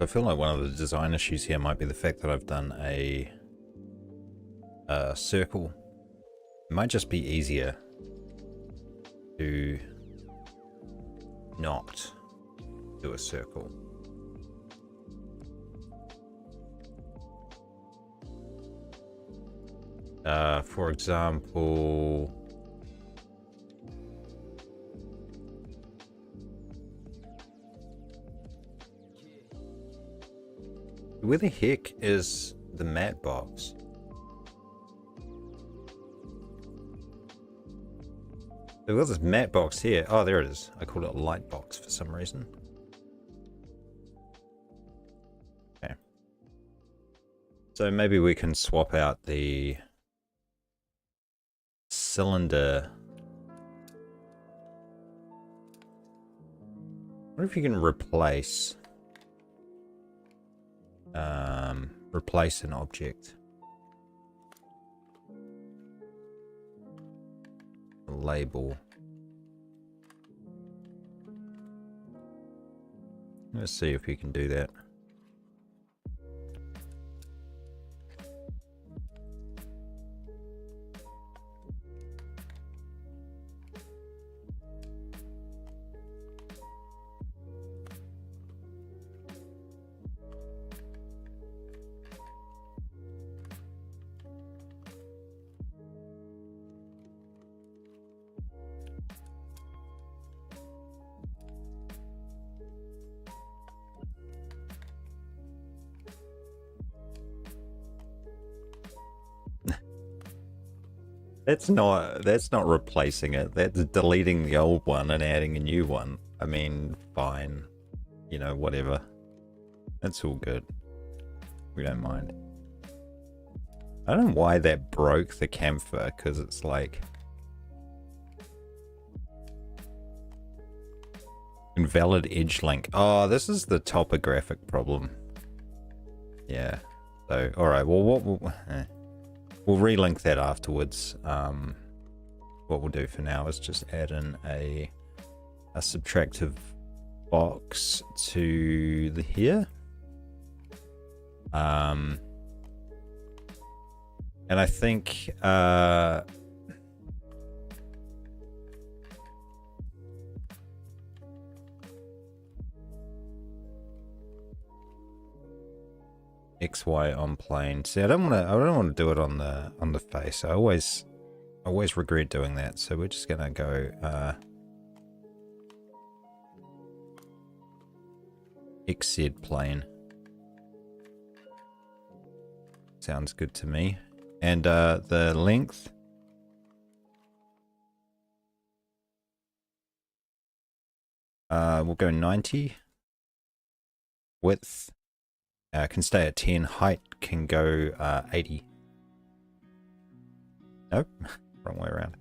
I feel like one of the design issues here might be the fact that I've done a circle. It might just be easier to not do a circle. For example, where the heck is the matte box? There was this matte box here. Oh, there it is. I called it a light box for some reason. Okay. So maybe we can swap out the cylinder. What if you can replace an object? A label. Let's see if we can do that. That's not replacing it. That's deleting the old one and adding a new one. I mean, fine. You know, whatever. That's all good. We don't mind. I don't know why that broke the camphor, because it's like invalid edge link. Oh, this is the topographic problem. Yeah. So, all right. Well, we'll relink that afterwards. What we'll do for now is just add in a subtractive box to the here. And I think XY on plane. See, I don't want to do it on the face. I always regret doing that. So we're just gonna go XZ plane. Sounds good to me. And the length, we'll go 90. Width can stay at 10. Height can go 80. Nope, wrong way around.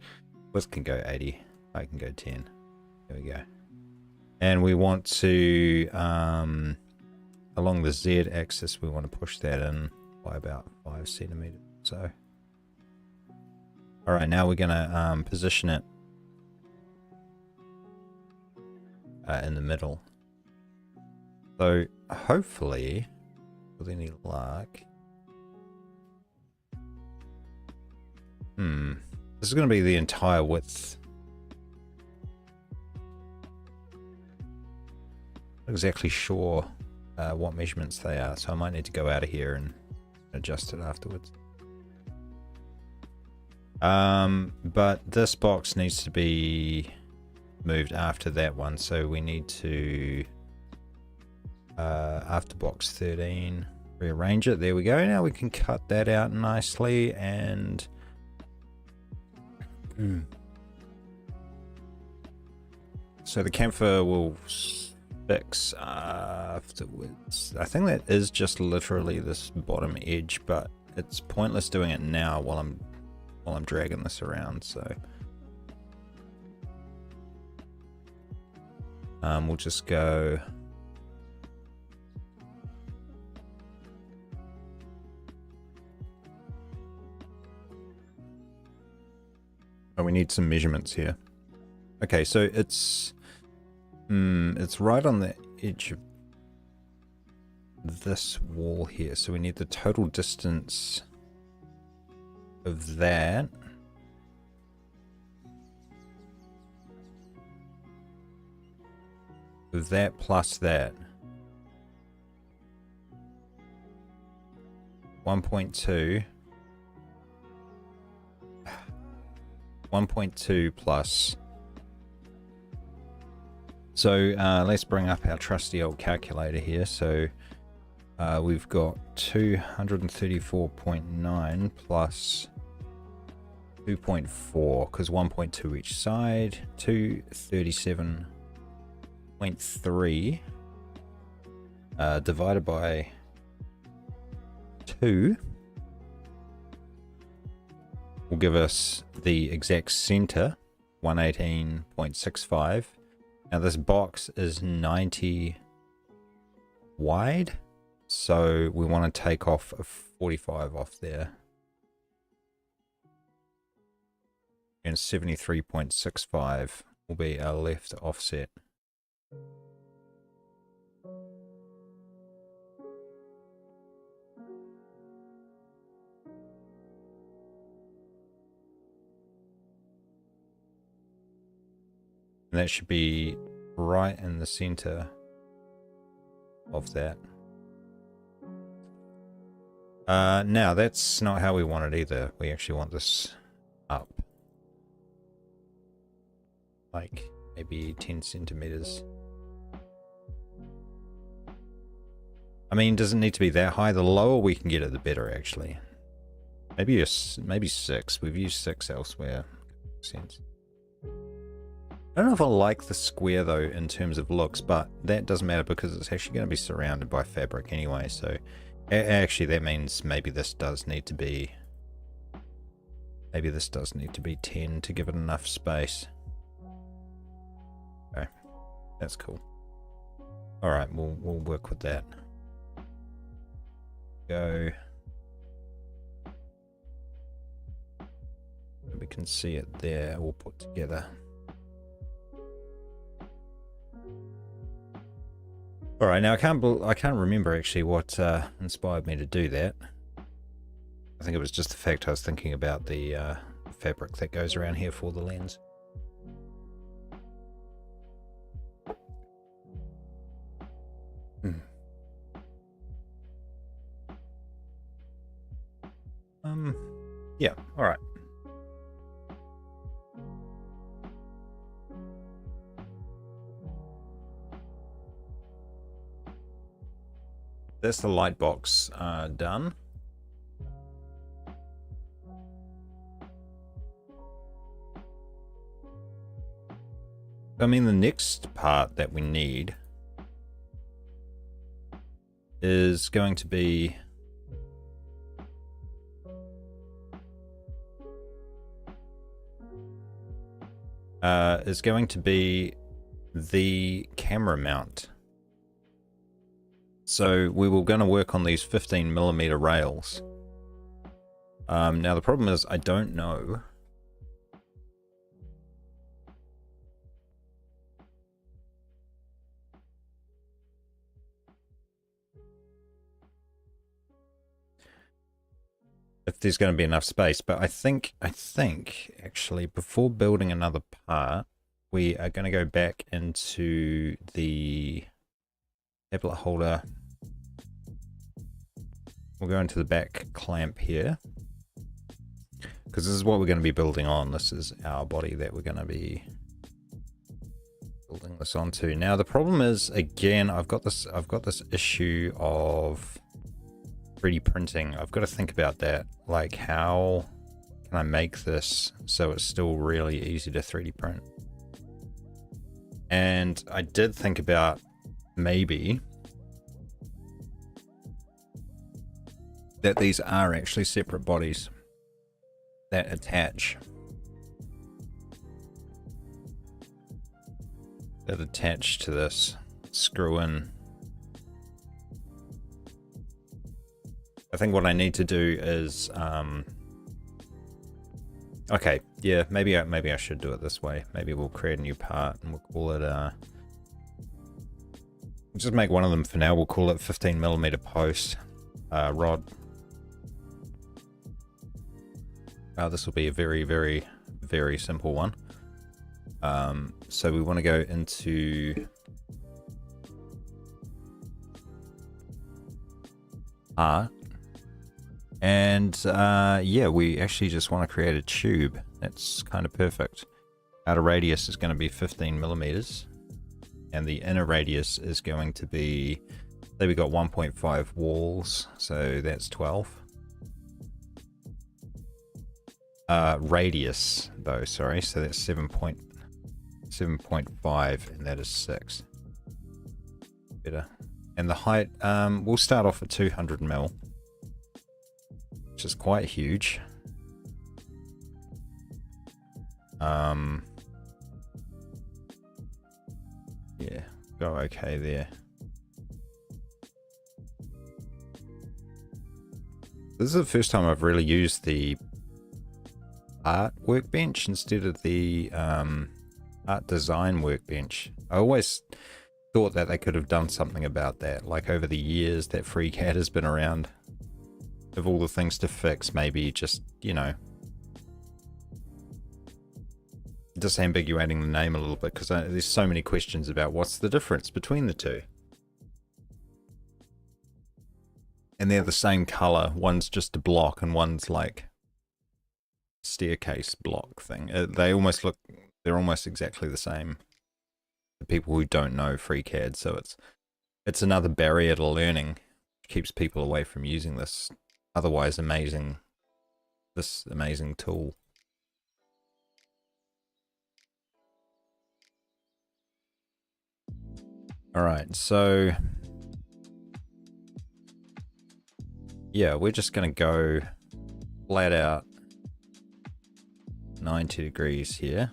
Width can go 80. Height can go 10. There we go. And we want to, along the Z axis, we want to push that in by about 5 centimeters. So, all right, now we're gonna position it in the middle. So hopefully, with any luck, this is going to be the entire width. Not exactly sure what measurements they are, so I might need to go out of here and adjust it afterwards. But this box needs to be moved after that one, so we need to after box 13 rearrange it. There we go. Now we can cut that out nicely, and so the camphor will fix afterwards. I think that is just literally this bottom edge, but it's pointless doing it now while I'm dragging this around. So we'll just go we need some measurements here. Okay, so it's right on the edge of this wall here. So we need the total distance of that. Of that plus that. 1.2. 1.2 plus. So let's bring up our trusty old calculator here. So we've got 234.9 plus 2.4, because 1.2 each side, 237.3 divided by 2 will give us the exact center, 118.65. Now this box is 90 wide, so we want to take off a 45 off there. And 73.65 will be our left offset. And that should be right in the center of that. Now that's not how we want it either. We actually want this up. Like maybe 10 centimeters. I mean, does it need to be that high? The lower we can get it, the better actually. Maybe maybe 6. We've used 6 elsewhere. Makes sense. I don't know if I like the square though in terms of looks, but that doesn't matter because it's actually going to be surrounded by fabric anyway. So actually that means maybe this does need to be 10 to give it enough space. Okay, that's cool. All right, we'll work with that. Go. We can see it there. We'll put together. All right, now I can't remember actually what inspired me to do that. I think it was just the fact I was thinking about the fabric that goes around here for the lens. Yeah, all right. That's the light box done. I mean, the next part that we need is going to be the camera mount. So we were going to work on these 15mm rails. Now the problem is I don't know if there's going to be enough space, but I think actually before building another part, we are going to go back into the tablet holder. We'll go into the back clamp here, because this is what we're going to be building on. This is our body that we're going to be building this onto. Now the problem is, again, I've got this issue of 3D printing. I've got to think about that. Like, how can I make this so it's still really easy to 3D print? And I did think about maybe that these are actually separate bodies that attach. That attach to this screw in. I think what I need to do is okay, yeah, maybe I should do it this way. Maybe we'll create a new part and we'll call it We'll just make one of them for now. We'll call it 15mm post rod. This will be a very, very, very simple one. So we want to go into art, and yeah, we actually just want to create a tube. That's kind of perfect. Outer radius is going to be 15mm, and the inner radius is going to be, say we got 1.5 walls, so that's 12. Radius though, sorry, so that's 7.5, and that is 6. Better. And the height, we'll start off at 200mm, which is quite huge. Yeah, go okay there. This is the first time I've really used the art workbench instead of the art design workbench. I always thought that they could have done something about that, like over the years that FreeCAD has been around, of all the things to fix, maybe just, you know, disambiguating the name a little bit, because there's so many questions about what's the difference between the two. And they're the same color. One's just a block and one's like staircase block thing. They almost look, they're almost exactly the same to people who don't know FreeCAD. So it's another barrier to learning, which keeps people away from using this otherwise amazing tool. All right, so yeah, we're just going to go flat out 90 degrees here.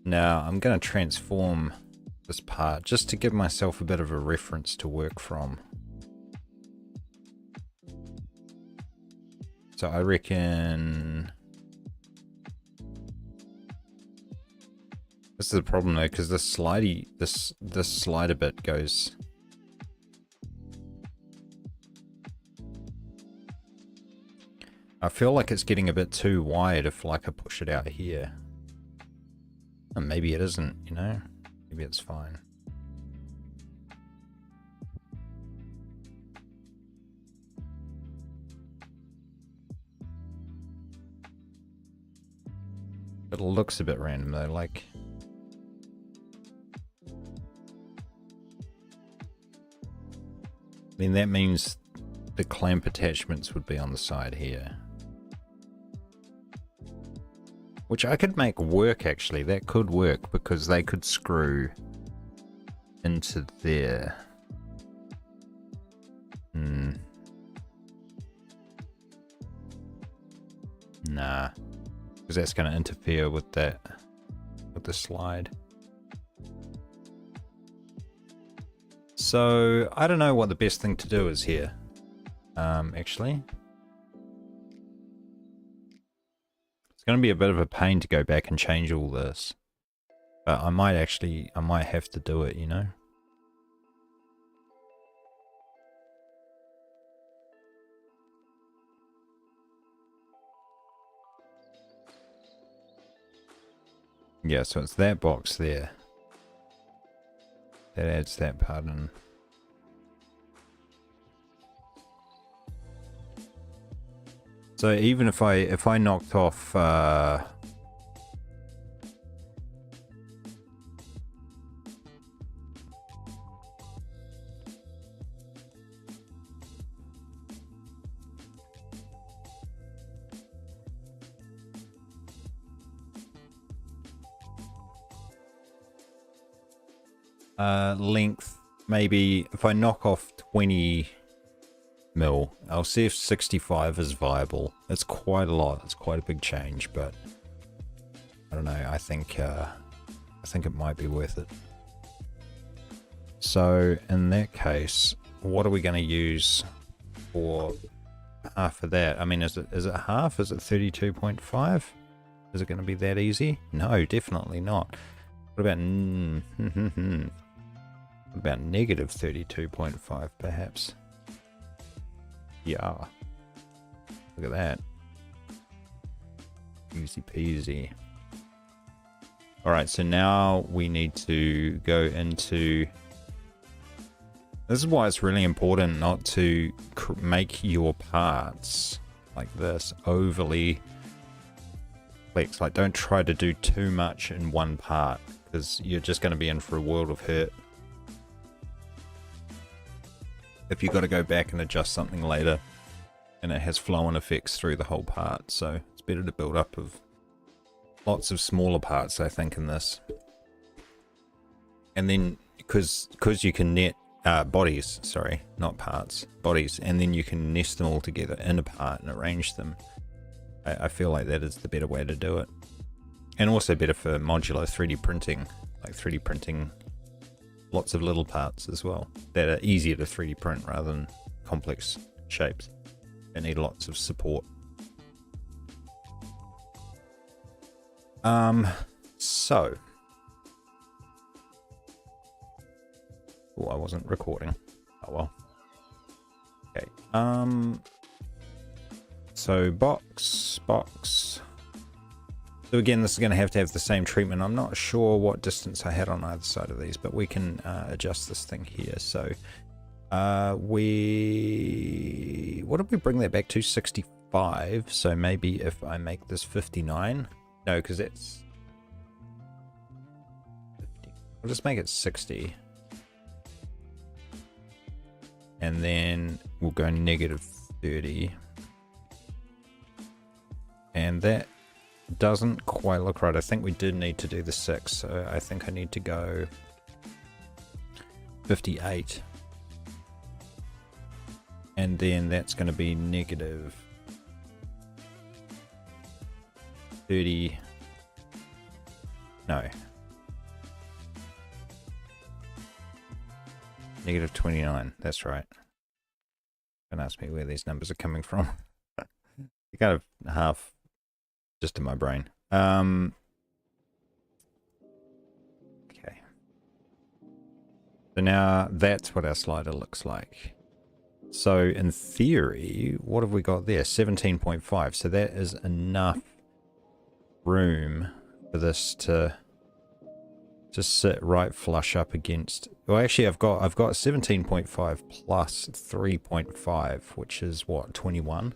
Now I'm going to transform this part just to give myself a bit of a reference to work from. So I reckon this is the problem though, because this slider bit goes. I feel like it's getting a bit too wide if like I push it out here. And maybe it isn't, you know? Maybe it's fine. It looks a bit random though, like. I mean, that means the clamp attachments would be on the side here. Which I could make work, actually. That could work, because they could screw into there. Nah. Because that's going to interfere with that, with the slide. So, I don't know what the best thing to do is here. Actually. It's going to be a bit of a pain to go back and change all this. But I might have to do it, you know? Yeah, so it's that box there. That adds that part in. So even if I knocked off length, maybe if I knock off 20 mil, I'll see if 65 is viable. It's quite a lot. It's quite a big change, but I don't know. I think it might be worth it. So in that case, what are we going to use for half of that? I mean, is it half? Is it 32.5? Is it going to be that easy? No, definitely not. What about About negative 32.5 perhaps. Yeah. Look at that. Easy peasy. Alright, so now we need to go into... This is why it's really important not to make your parts like this overly complex. Like, don't try to do too much in one part, because you're just going to be in for a world of hurt if you've got to go back and adjust something later and it has flow-on effects through the whole part. So it's better to build up of lots of smaller parts, I think, in this. And then because you can net bodies, sorry, not parts, bodies, and then you can nest them all together in a part and arrange them. I feel like that is the better way to do it. And also better for modular 3D printing, like 3D printing lots of little parts as well that are easier to 3D print rather than complex shapes that need lots of support. So oh, I wasn't recording. Oh well. Okay. So box. So again, this is going to have the same treatment. I'm not sure what distance I had on either side of these, but we can adjust this thing here. So what did we bring that back to? 65. So maybe if I make this 59. No, because it's 50. I'll just make it 60. And then we'll go negative 30. And that doesn't quite look right. I think we did need to do the 6, so I think I need to go 58. And then that's going to be negative 30. No. Negative 29. That's right. Don't ask me where these numbers are coming from. You kind of half just in my brain. Okay. So now that's what our slider looks like. So in theory, what have we got there? 17.5. So that is enough room for this to just sit right flush up against. Well, actually, I've got 17.5 plus 3.5, which is what, 21.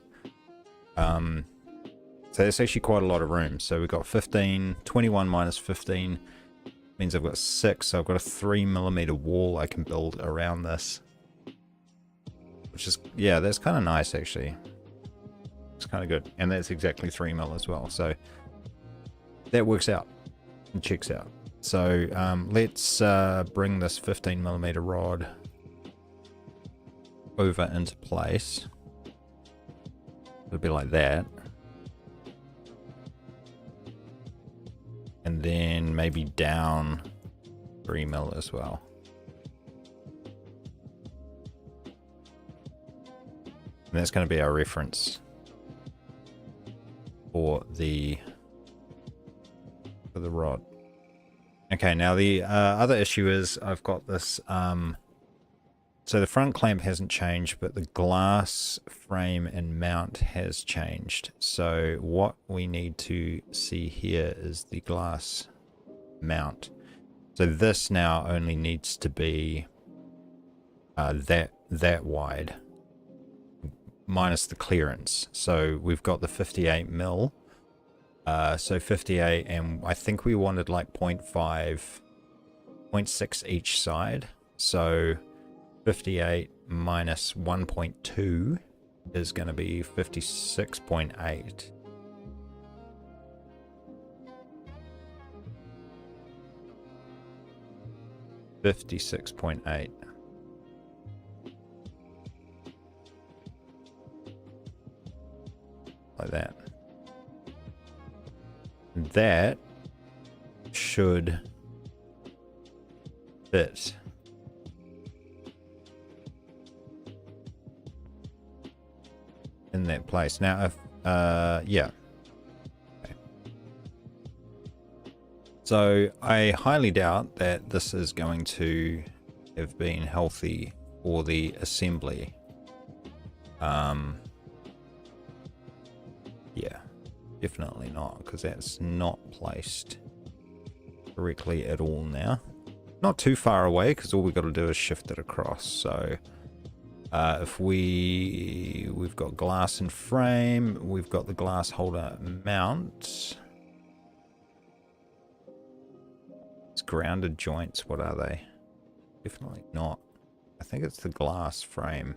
So that's actually quite a lot of room. So we've got 15, 21 minus 15 means I've got 6. So I've got a 3mm wall I can build around this, which is, yeah, that's kind of nice actually. It's kind of good, and that's exactly 3mm as well. So that works out and checks out. So let's bring this 15mm rod over into place. It'll be like that. And then maybe down 3mm as well. And that's going to be our reference for the rod. Okay, now the other issue is I've got this, so the front clamp hasn't changed, but the glass frame and mount has changed. So what we need to see here is the glass mount. So this now only needs to be that wide, minus the clearance. So we've got the 58mm. So 58, and I think we wanted like 0.5, 0.6 each side. So 58 minus 1.2 is going to be 56.8. $56.8. Like that. That should fit. In that place. Now, if, yeah. Okay. So I highly doubt that this is going to have been healthy for the assembly. Yeah, definitely not, because that's not placed correctly at all now. Not too far away, because all we've got to do is shift it across. So if we've got glass and frame, we've got the glass holder mount. It's grounded joints, what are they? Definitely not. I think it's the glass frame.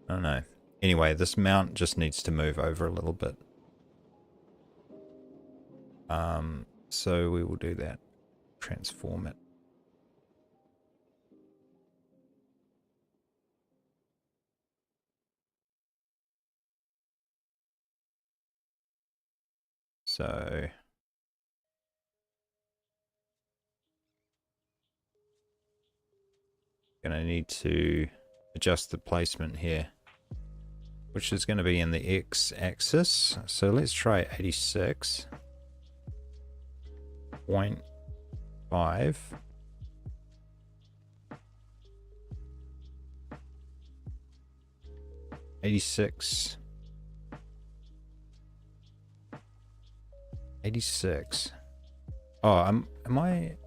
I don't know. Anyway, this mount just needs to move over a little bit. So we will do that. Transform it. So gonna need to adjust the placement here, which is going to be in the x-axis. So let's try 86.5. '86. 86. Oh, am I?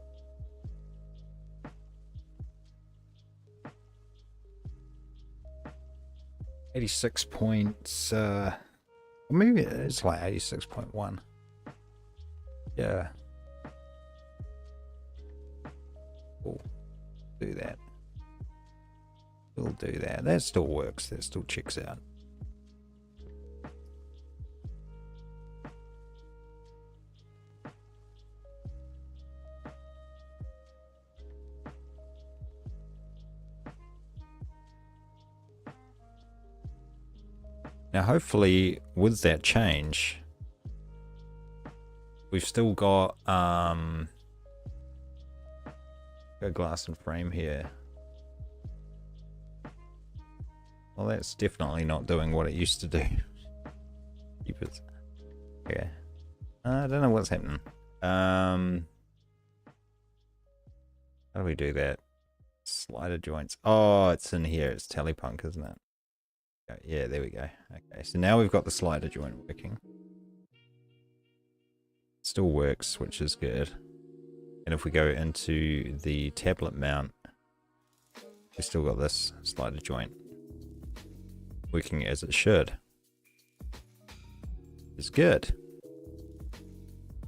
Maybe it's like 86.1. Yeah. We'll do that. We'll do that. That still works. That still checks out. Now, hopefully, with that change, we've still got a glass and frame here. Well, that's definitely not doing what it used to do. Keep it. Okay. I don't know what's happening. How do we do that? Slider joints. Oh, it's in here. It's TelePunk, isn't it? Yeah, there we go. Okay, so now we've got the slider joint working. Still works, which is good. And if we go into the tablet mount, we still got this slider joint working as it should. It's good.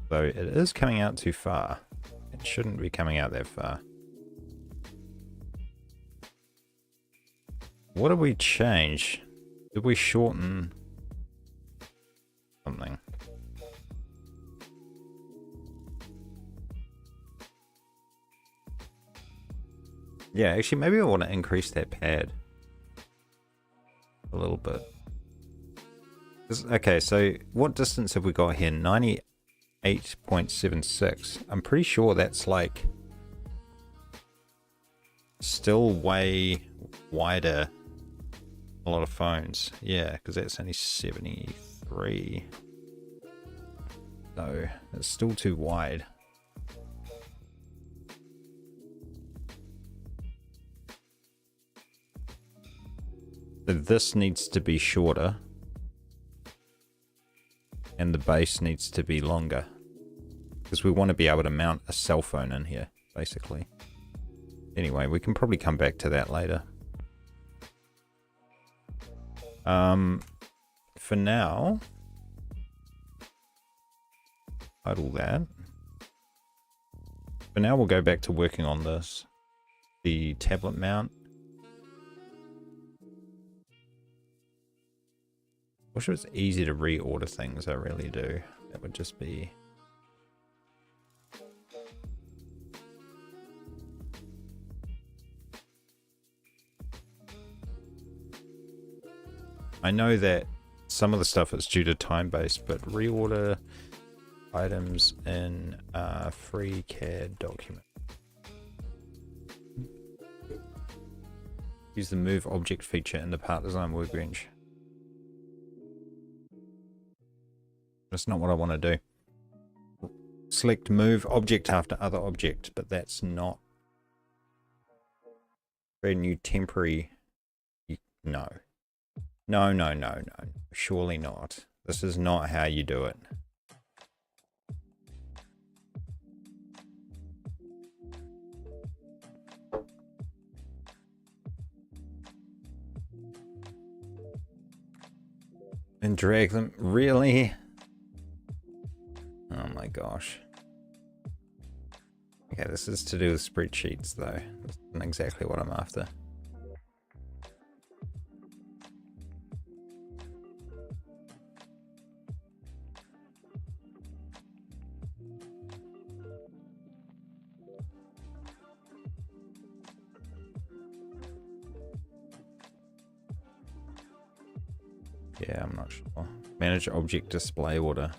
Though it is coming out too far. It shouldn't be coming out that far. What did we change? Did we shorten something? Yeah, actually, maybe I want to increase that pad a little bit. Okay, so what distance have we got here? 98.76. I'm pretty sure that's like still way wider. A lot of phones, yeah, because that's only 73. So it's still too wide. So this needs to be shorter, and the base needs to be longer, because we want to be able to mount a cell phone in here, basically. Anyway, we can probably come back to that later. For now, idle that. For now, we'll go back to working on this. The tablet mount. Wish it was easy to reorder things, I really do. That would just be... I know that some of the stuff is due to time-based, but reorder items in a free CAD document. Use the move object feature in the part design workbench. That's not what I want to do. Select move object after other object, but that's not Create a new temporary. No. No, no, no, no. Surely not. This is not how you do it. And drag them. Really? Oh my gosh. Okay, this is to do with spreadsheets though. This isn't exactly what I'm after. Yeah, I'm not sure. Manage object display order.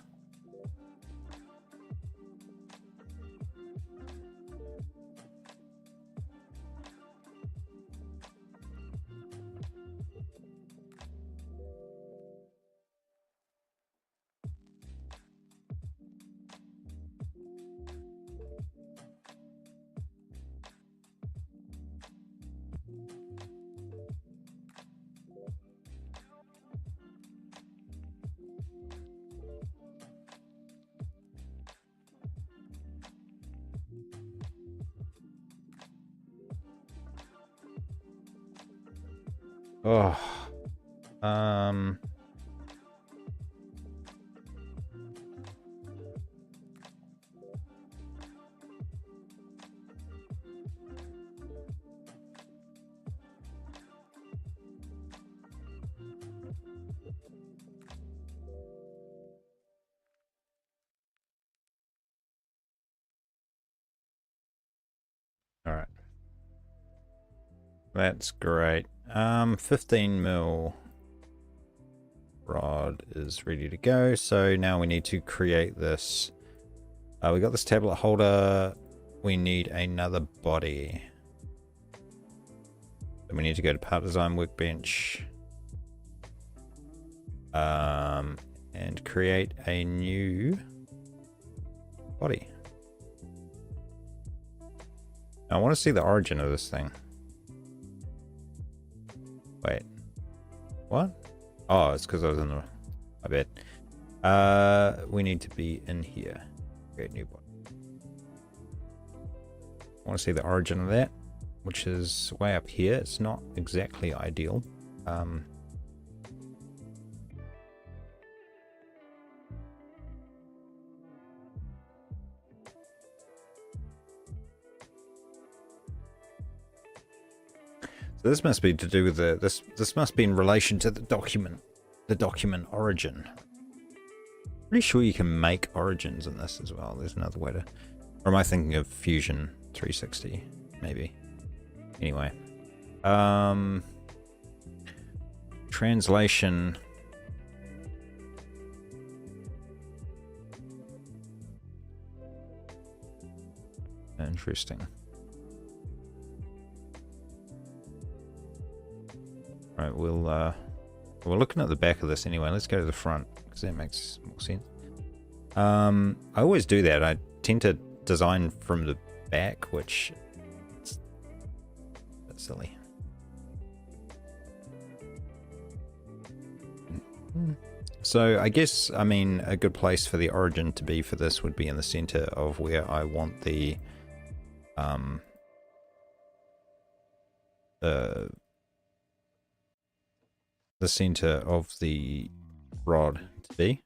Oh. All right. That's great. 15 mil rod is ready to go. So now we need to create this. We got this tablet holder. We need another body. So we need to go to part design workbench. And create a new body. I want to see the origin of this thing. Wait. What? Oh, it's because I was in the... I bet. We need to be in here. Create new body. I want to see the origin of that, which is way up here. It's not exactly ideal. So this must be to do with the this must be in relation to the document origin. Pretty sure you can make origins in this as well. There's another way to, or am I thinking of Fusion 360 maybe? Anyway, translation. Interesting. Right, we're looking at the back of this anyway. Let's go to the front because that makes more sense. I always do that. I tend to design from the back, which is a bit silly. So I guess, I mean, a good place for the origin to be for this would be in the center of where I want the center of the rod to be.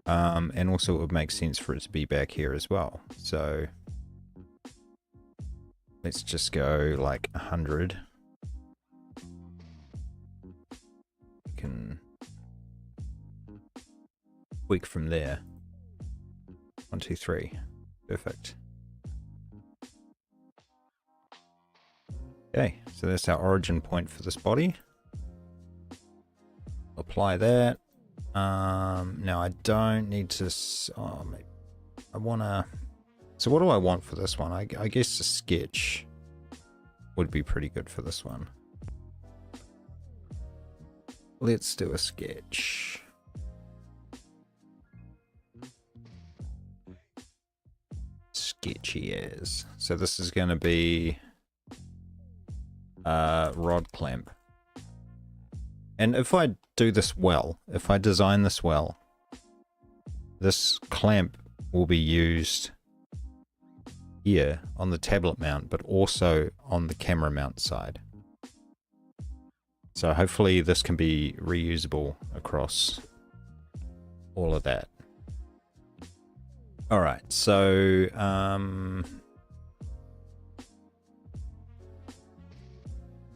And also it would make sense for it to be back here as well. So let's just go like 100. We can tweak from there. 1, 2, 3. Perfect. Okay, so that's our origin point for this body. Apply that. Now I don't need to. Oh, maybe I wanna. So what do I want for this one? I guess a sketch would be pretty good for this one. Let's do a sketch. Sketchy as. So this is going to be rod clamp. And if I do this well, if I design this well, this clamp will be used here on the tablet mount, but also on the camera mount side. So hopefully this can be reusable across all of that. All right, so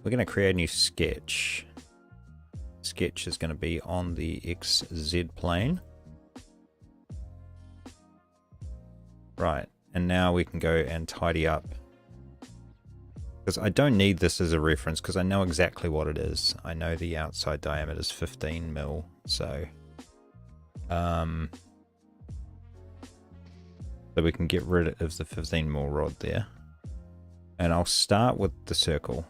we're going to create a new sketch. Sketch is going to be on the XZ plane. Right, and now we can go and tidy up. Because I don't need this as a reference because I know exactly what it is. I know the outside diameter is 15 mil, so we can get rid of the 15 mil rod there. And I'll start with the circle.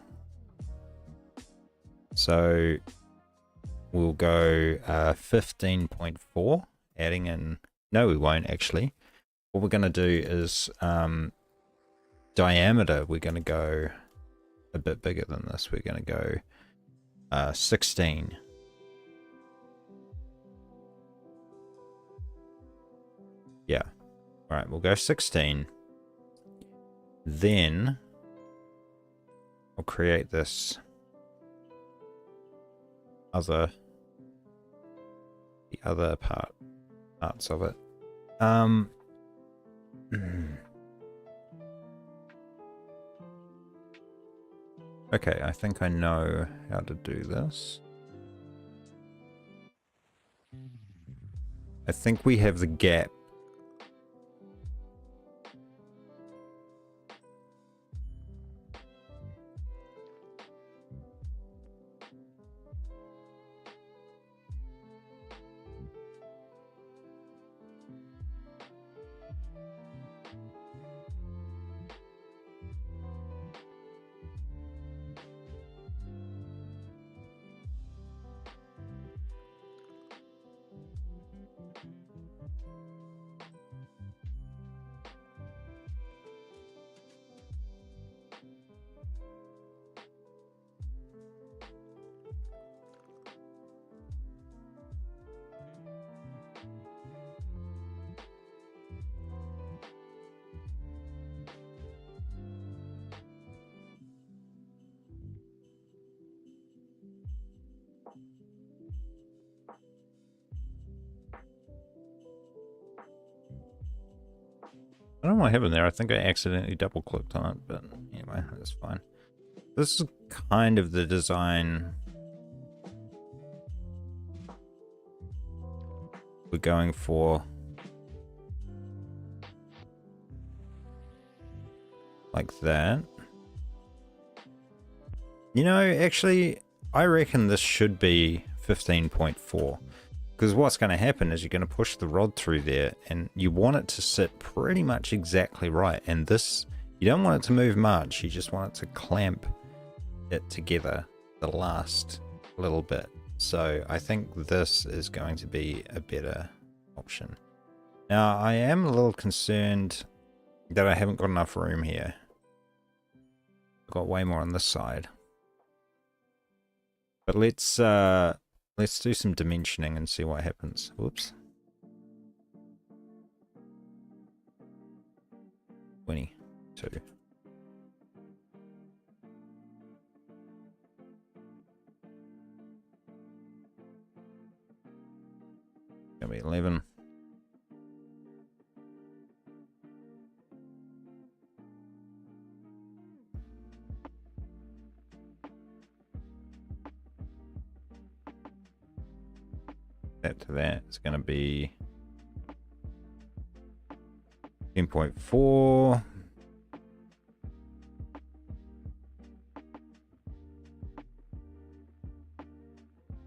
So we'll go 15.4, adding in, no we won't actually. What we're going to do is diameter, we're going to go a bit bigger than this. We're going to go 16. Yeah. All right, we'll go 16. Then I'll create this the other parts of it. Okay, I think I know how to do this. I think we have the gap. I don't know what happened there. I think I accidentally double clicked on it, but anyway, that's fine. This is kind of the design we're going for. Like that. You know, actually, I reckon this should be 15.4. Because what's going to happen is you're going to push the rod through there and you want it to sit pretty much exactly right. And this, you don't want it to move much. You just want it to clamp it together the last little bit. So I think this is going to be a better option. Now I am a little concerned that I haven't got enough room here. I've got way more on this side. But let's do some dimensioning and see what happens. Whoops. 22. Gonna be 11. That to that is going to be 10.4.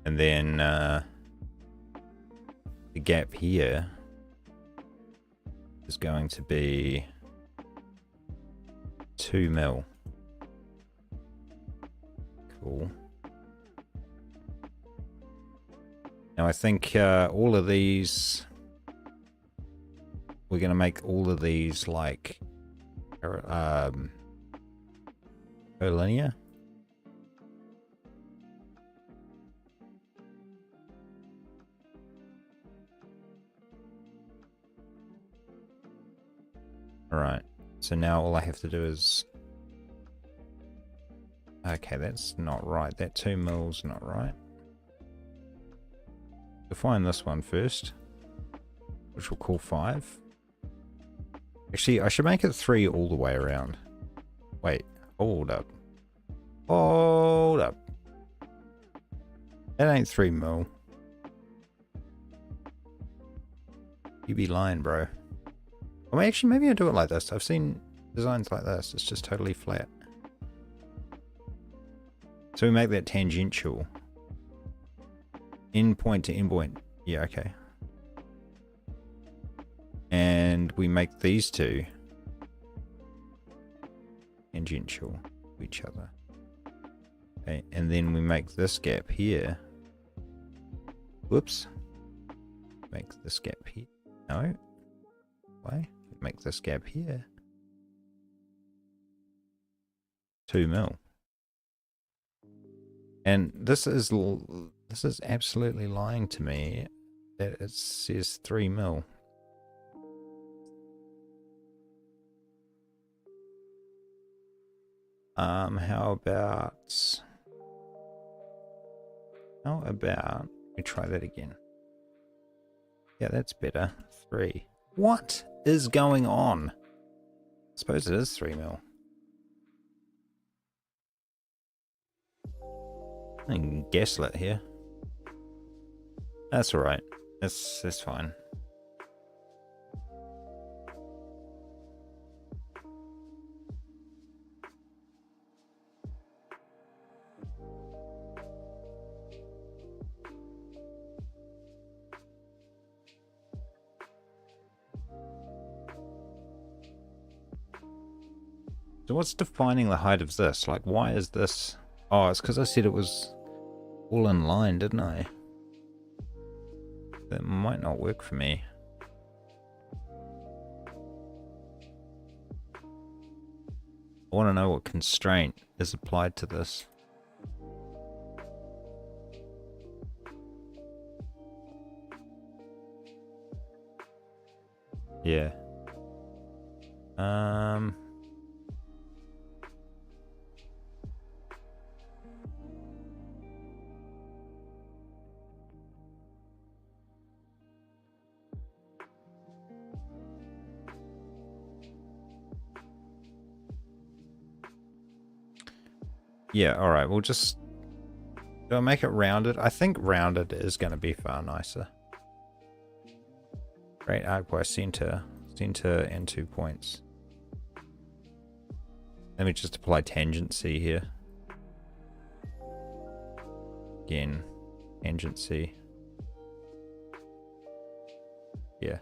And then the gap here is going to be 2 mil. Cool. Now I think all of these, we're going to make all of these like collinear. Alright, so now all I have to do is... Okay, that's not right. That 2 mils not right. Define this one first, which we'll call 5. Actually, I should make it 3 all the way around. Wait, hold up. Hold up. That ain't 3 mil. You be lying, bro. Well, actually, maybe I do it like this. I've seen designs like this. It's just totally flat. So we make that tangential. End point to end point. Yeah, okay. And we make these two tangential to each other. Okay, and then we make this gap here. Whoops. Make this gap here. No. Why? Make this gap here. 2 mil. And this is absolutely lying to me that it says 3 mil. How about we try that again? Yeah, that's better. 3. What is going on? I suppose it is 3 mil. I can gaslit here. That's alright. That's fine. So what's defining the height of this? Like, why is this... Oh, it's because I said it was all in line, didn't I? That might not work for me. I want to know what constraint is applied to this. Yeah. Yeah, alright, we'll just... Do I make it rounded? I think rounded is going to be far nicer. Great arc by center and 2 points. Let me just apply tangency here. Again, tangency. Yeah.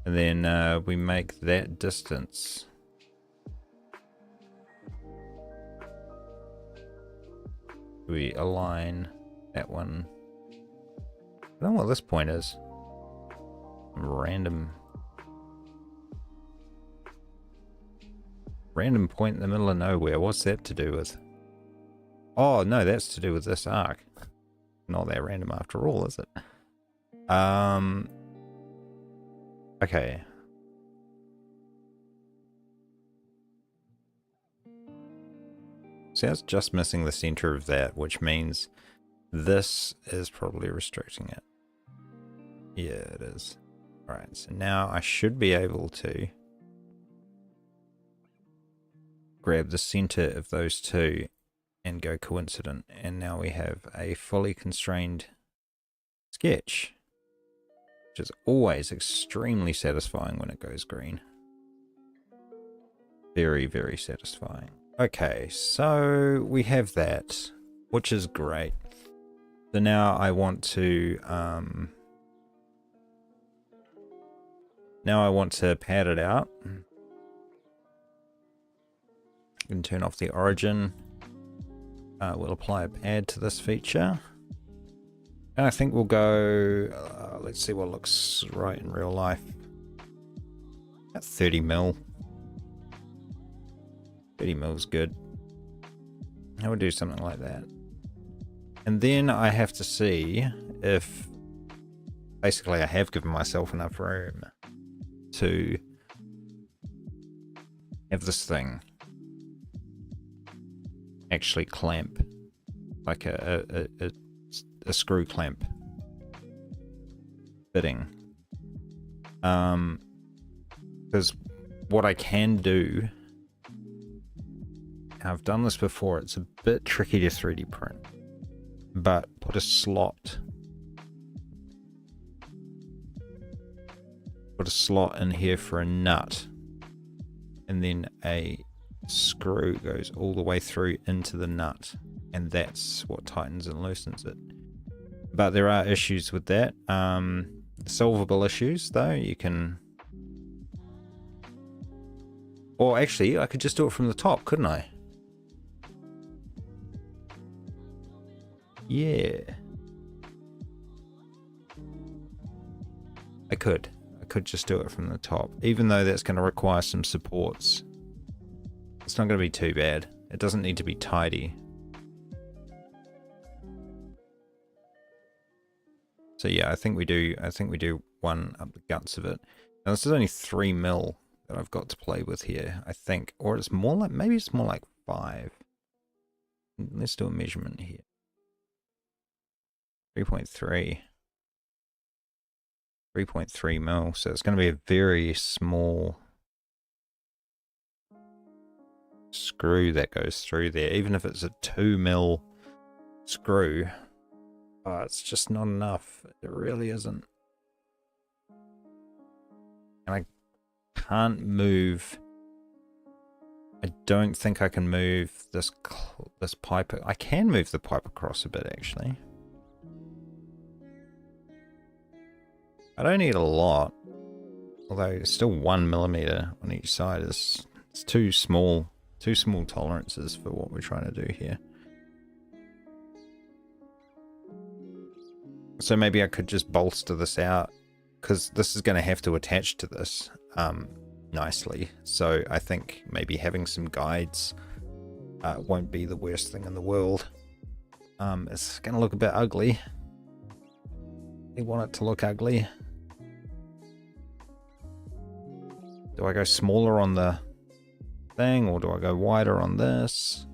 And then we make that distance. We align that one. I don't know what this point is. Random point in the middle of nowhere. What's that to do with? Oh no, that's to do with this arc. Not that random after all, is it? Okay. So that's just missing the center of that, which means this is probably restricting it. Yeah, it is. Alright, so now I should be able to grab the center of those two and go coincident. And now we have a fully constrained sketch, which is always extremely satisfying when it goes green. Very, very satisfying. Okay, so we have that, which is great. So now I want to pad it out. We can turn off the origin. We'll apply a pad to this feature. And I think we'll go, let's see what looks right in real life. At 30 mil. 30 mil is good. I would do something like that. And then I have to see if basically I have given myself enough room to have this thing actually clamp like a screw clamp fitting. Because what I can do, I've done this before, it's a bit tricky to 3D print, but put a slot in here for a nut, and then a screw goes all the way through into the nut, and that's what tightens and loosens it. But there are issues with that, solvable issues though. You can, or actually I could just do it from the top, couldn't I? Yeah, I could just do it from the top, even though that's going to require some supports. It's not going to be too bad. It doesn't need to be tidy. So yeah, I think we do one up the guts of it. Now this is only 3 mil that I've got to play with here, I think, or it's more like, maybe it's more like 5. Let's do a measurement here. 3.3 mil, so it's going to be a very small screw that goes through there. Even if it's a 2 mil screw, it's just not enough. It really isn't. And I can't move. I don't think I can move this pipe. I can move the pipe across a bit, actually. I don't need a lot, although it's still 1 millimeter on each side. It's too small tolerances for what we're trying to do here. So maybe I could just bolster this out, because this is going to have to attach to this nicely. So I think maybe having some guides won't be the worst thing in the world. It's going to look a bit ugly. I want it to look ugly. Do I go smaller on the thing, or do I go wider on this?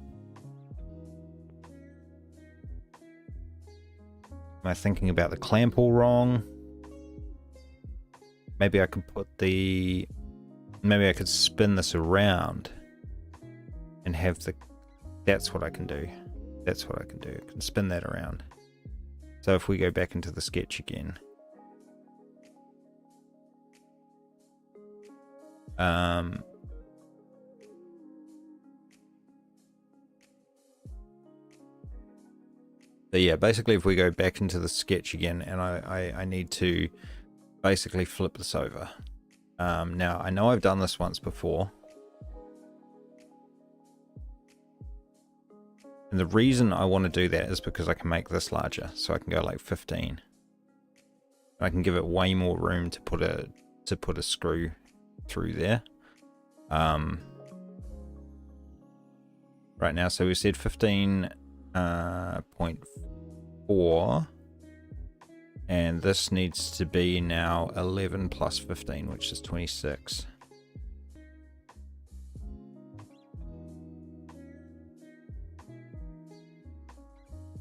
Am I thinking about the clamp all wrong? Maybe I could maybe I could spin this around and have that's what I can do. That's what I can do. I can spin that around. So if we go back into the sketch again. So yeah, basically if we go back into the sketch again, and I need to basically flip this over. Now I know I've done this once before, and the reason I want to do that is because I can make this larger, so I can go like 15. I can give it way more room to put a screw through there. Right now, so we said 15.4, and this needs to be now 11 plus 15, which is 26.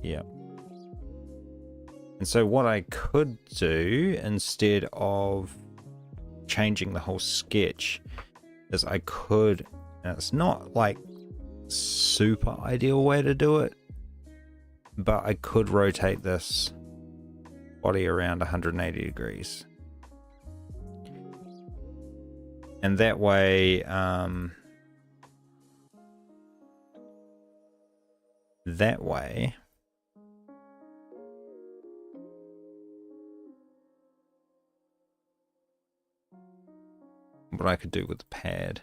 Yeah. And so what I could do, instead of changing the whole sketch, is I could, and it's not like super ideal way to do it, but I could rotate this body around 180 degrees. And that way, what I could do with the pad,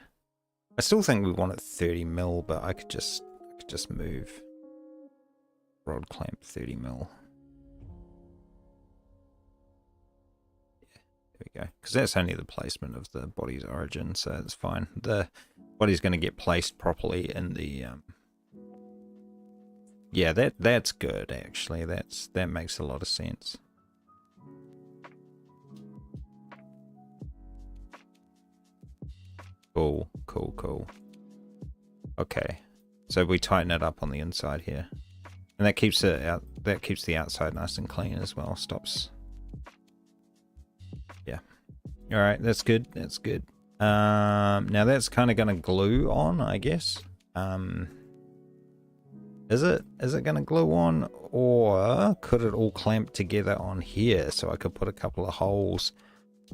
I still think we want it 30 mil, but I could just move rod clamp 30 mil. Yeah, there we go. Because that's only the placement of the body's origin, so it's fine. The body's going to get placed properly in the yeah, that's good actually. That makes a lot of sense. Cool, cool, cool. Okay, so we tighten it up on the inside here, and that keeps it out. That keeps the outside nice and clean as well. Stops. Yeah. All right, that's good. That's good. Now that's kind of going to glue on, I guess. Is it going to glue on, or could it all clamp together on here so I could put a couple of holes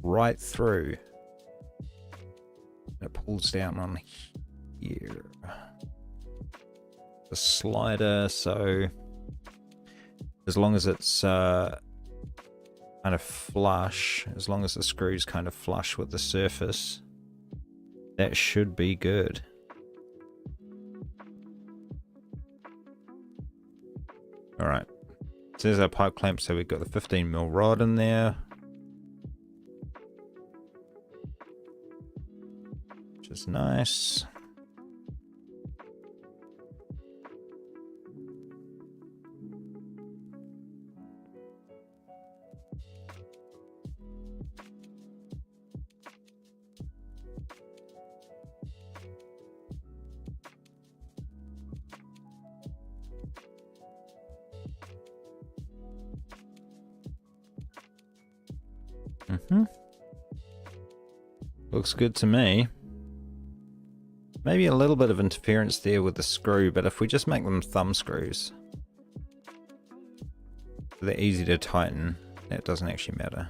right through? It pulls down on here. The slider, so as long as it's kind of flush, as long as the screw's kind of flush with the surface, that should be good. All right, so there's our pipe clamp. So we've got the 15mm rod in there, which is nice. Looks good to me. Maybe a little bit of interference there with the screw, but if we just make them thumb screws, they're easy to tighten. That doesn't actually matter.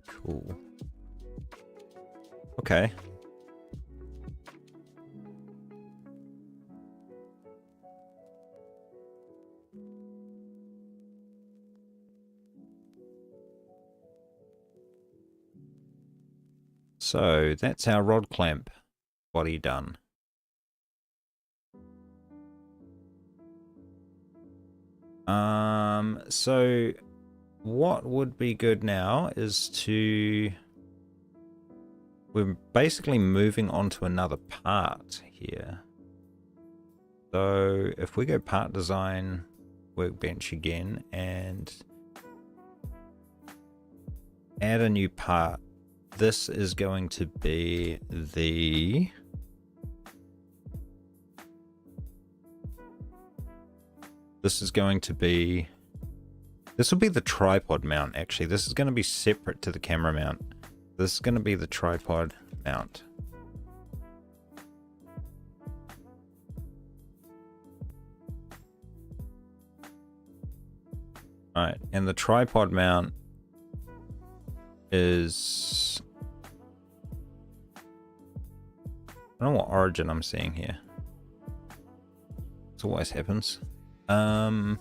Cool. Okay. So that's our rod clamp body done. So what would be good now is we're basically moving on to another part here. So if we go part design, workbench again, and add a new part, this is going to be the this will be the tripod mount. Actually, this is going to be separate to the camera mount. This is going to be the tripod mount. All right, and the tripod mount is, I don't know what origin I'm seeing here. This always happens. Rod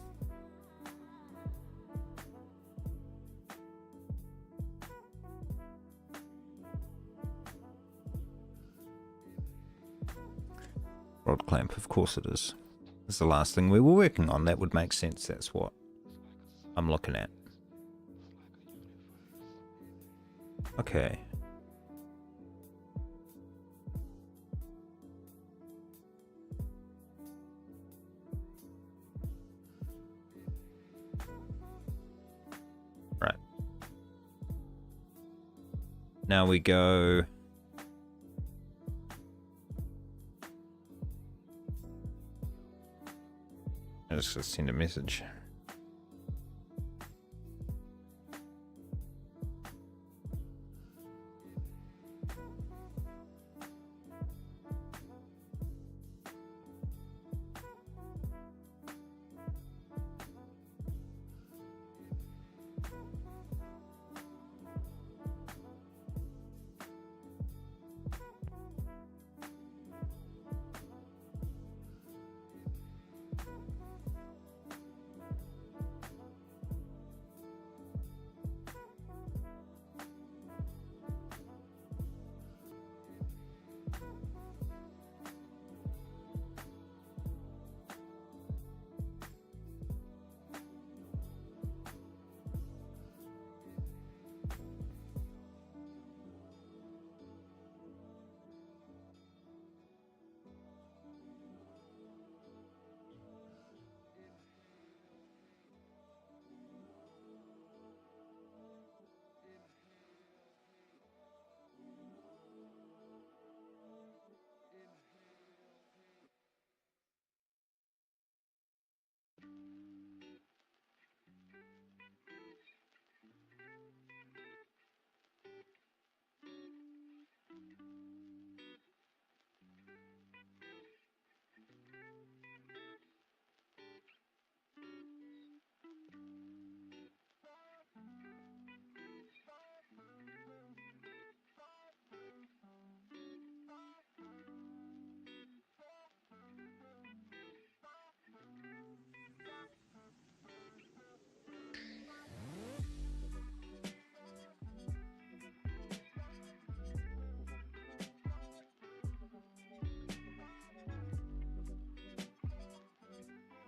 clamp, of course it is. This is the last thing we were working on. That would make sense. That's what I'm looking at. Okay. Right. Now we go. Let's just send a message.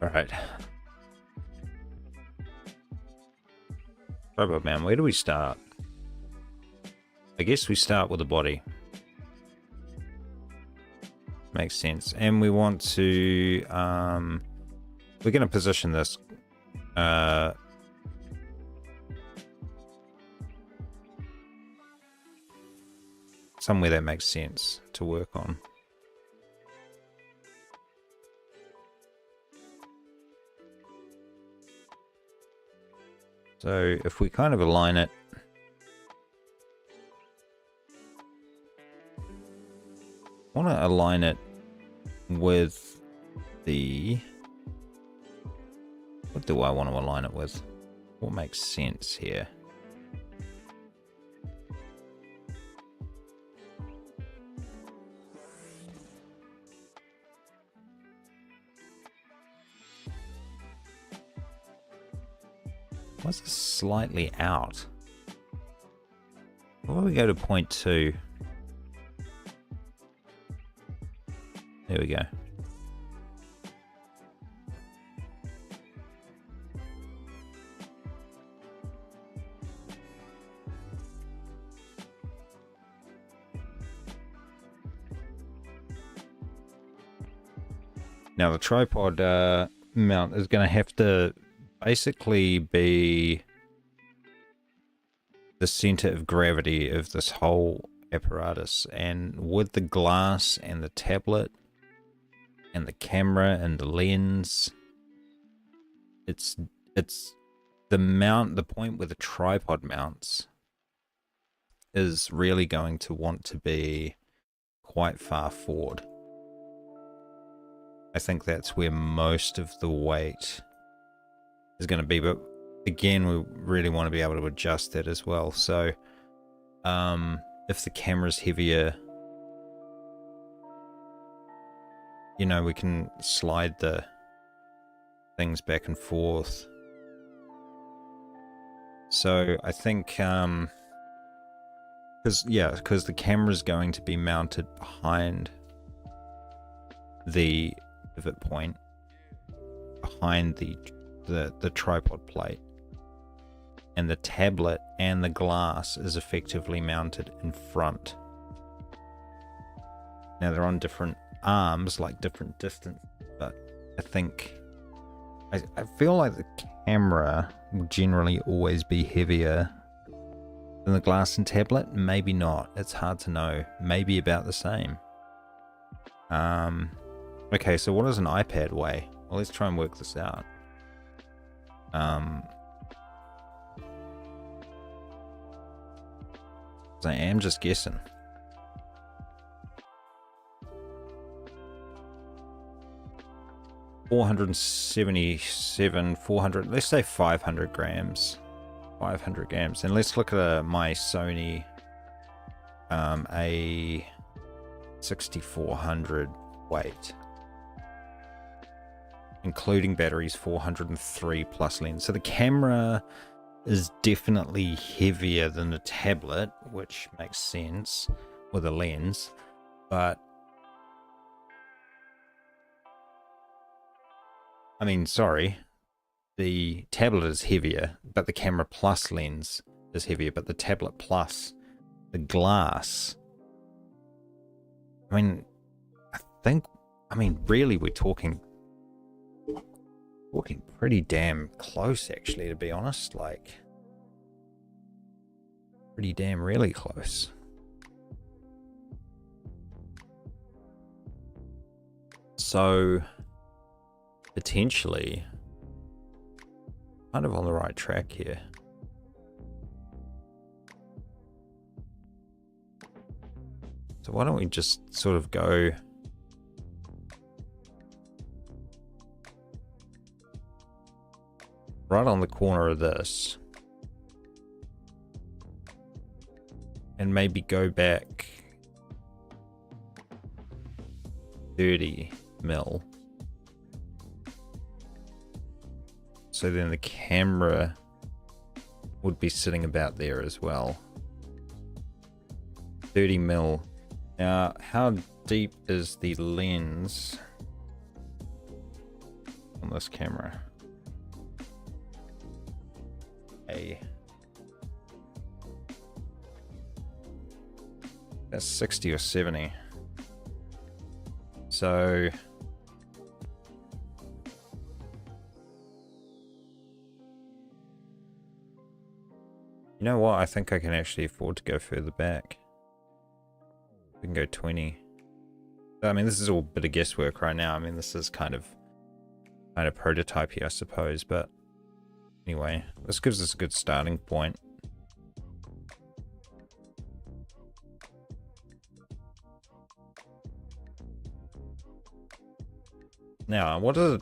All right. Tripod mount, where do we start? I guess we start with the body. Makes sense. And we want to, we're going to position this somewhere that makes sense to work on. So if we kind of align it, I want to align it with the, what do I want to align it with? What makes sense here? What's this slightly out? Why don't we go to 0.2? There we go. Now the tripod mount is going to have to basically be the center of gravity of this whole apparatus, and with the glass and the tablet and the camera and the lens, it's the mount, the point where the tripod mounts is really going to want to be quite far forward. I think that's where most of the weight is going to be, but again, we really want to be able to adjust that as well. So if the camera's heavier, you know, we can slide the things back and forth. So I think because the camera's going to be mounted behind the pivot point, behind the tripod plate, and the tablet and the glass is effectively mounted in front. Now they're on different arms, like different distance, but I think I feel like the camera will generally always be heavier than the glass and tablet. Maybe not, it's hard to know. Maybe about the same. Okay, so what does an iPad weigh? Well, let's try and work this out. I am just guessing. Let's say 500 grams. 500 grams. And let's look at my Sony A6400 weight, including batteries, 403 plus lens. So the camera is definitely heavier than the tablet, which makes sense with a lens, but I mean, sorry, the tablet is heavier, but the camera plus lens is heavier, but the tablet plus the glass, I mean, really we're talking pretty damn close, actually, to be honest. Like, pretty damn really close. So potentially kind of on the right track here. So why don't we just sort of go right on the corner of this and maybe go back 30 mil. So then the camera would be sitting about there as well. 30 mil. Now, how deep is the lens? on this camera? That's 60 or 70. So you know what? I think I can actually afford to go further back. We can go 20. I mean, this is all a bit of guesswork right now. I mean, this is kind of prototypey, I suppose, but anyway, this gives us a good starting point. Now, what does a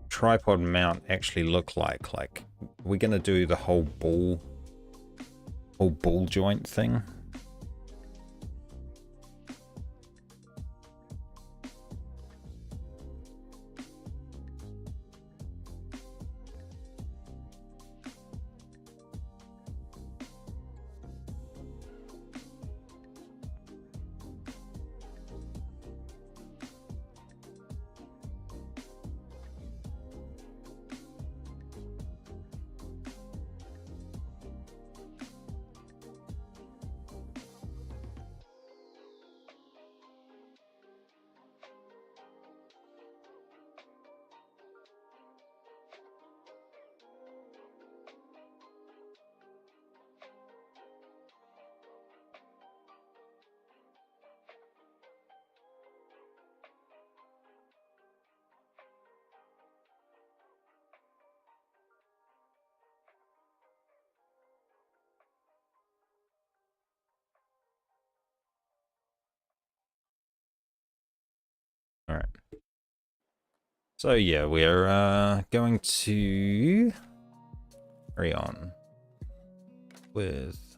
tripod mount actually look like? Like, we're gonna do the whole ball joint thing. All right. So yeah, we're going to carry on with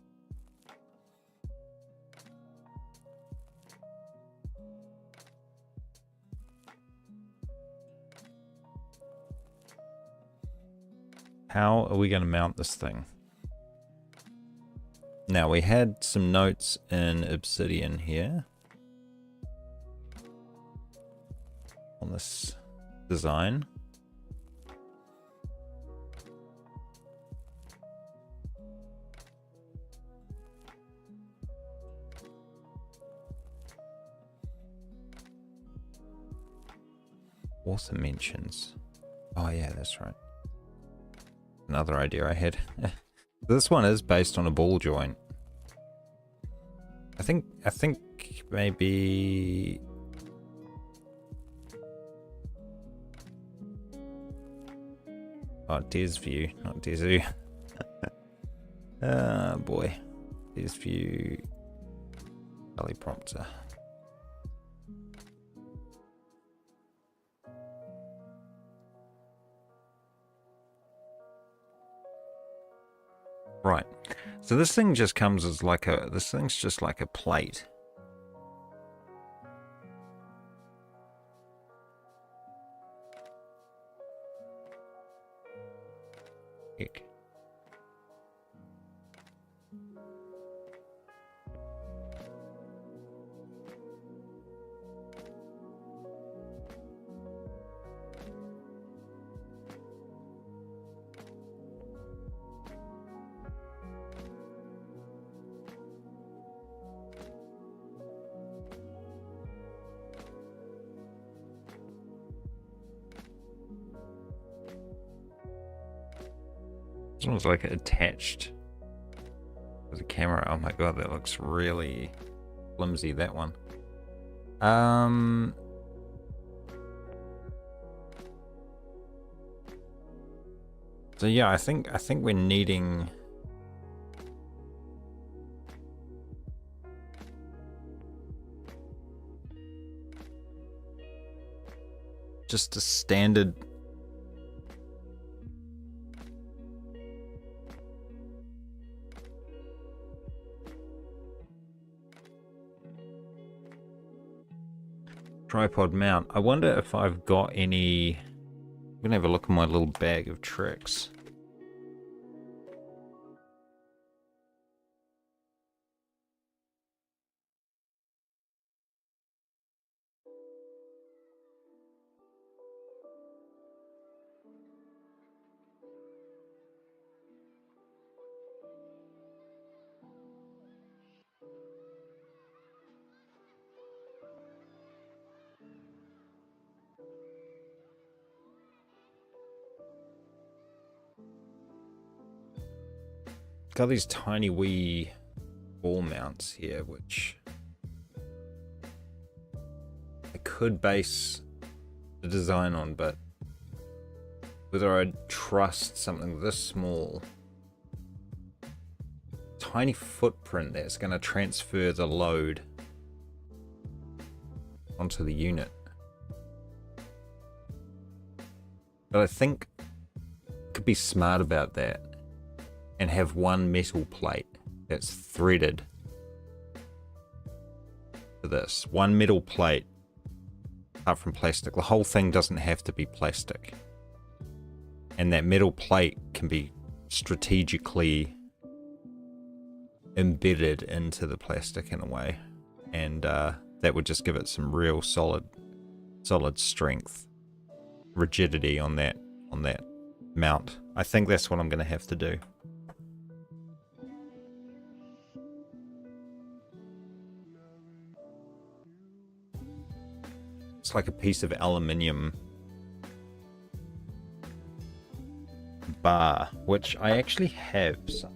how are we going to mount this thing? Now, we had some notes in Obsidian here on this design. Author mentions. Oh yeah, that's right. Another idea I had. This one is based on a ball joint. I think maybe Des view, not Desu. Boy. Des view teleprompter. Right. So this thing just comes as like this thing's just like a plate. Heck. This one's like attached to the camera. Oh my god, that looks really flimsy, that one. So yeah, I think we're needing just a standard tripod mount. I wonder if I've got any. I'm gonna have a look in my little bag of tricks. got these tiny wee ball mounts here, which I could base the design on, but whether I'd trust something this small, tiny footprint that's going to transfer the load onto the unit. But I think I could be smart about that and have one metal plate that's threaded for this. One metal plate apart from plastic. The whole thing doesn't have to be plastic. And that metal plate can be strategically embedded into the plastic in a way. And that would just give it some real solid strength, rigidity on that mount. I think that's what I'm going to have to do. It's like a piece of aluminium bar, which I actually have some.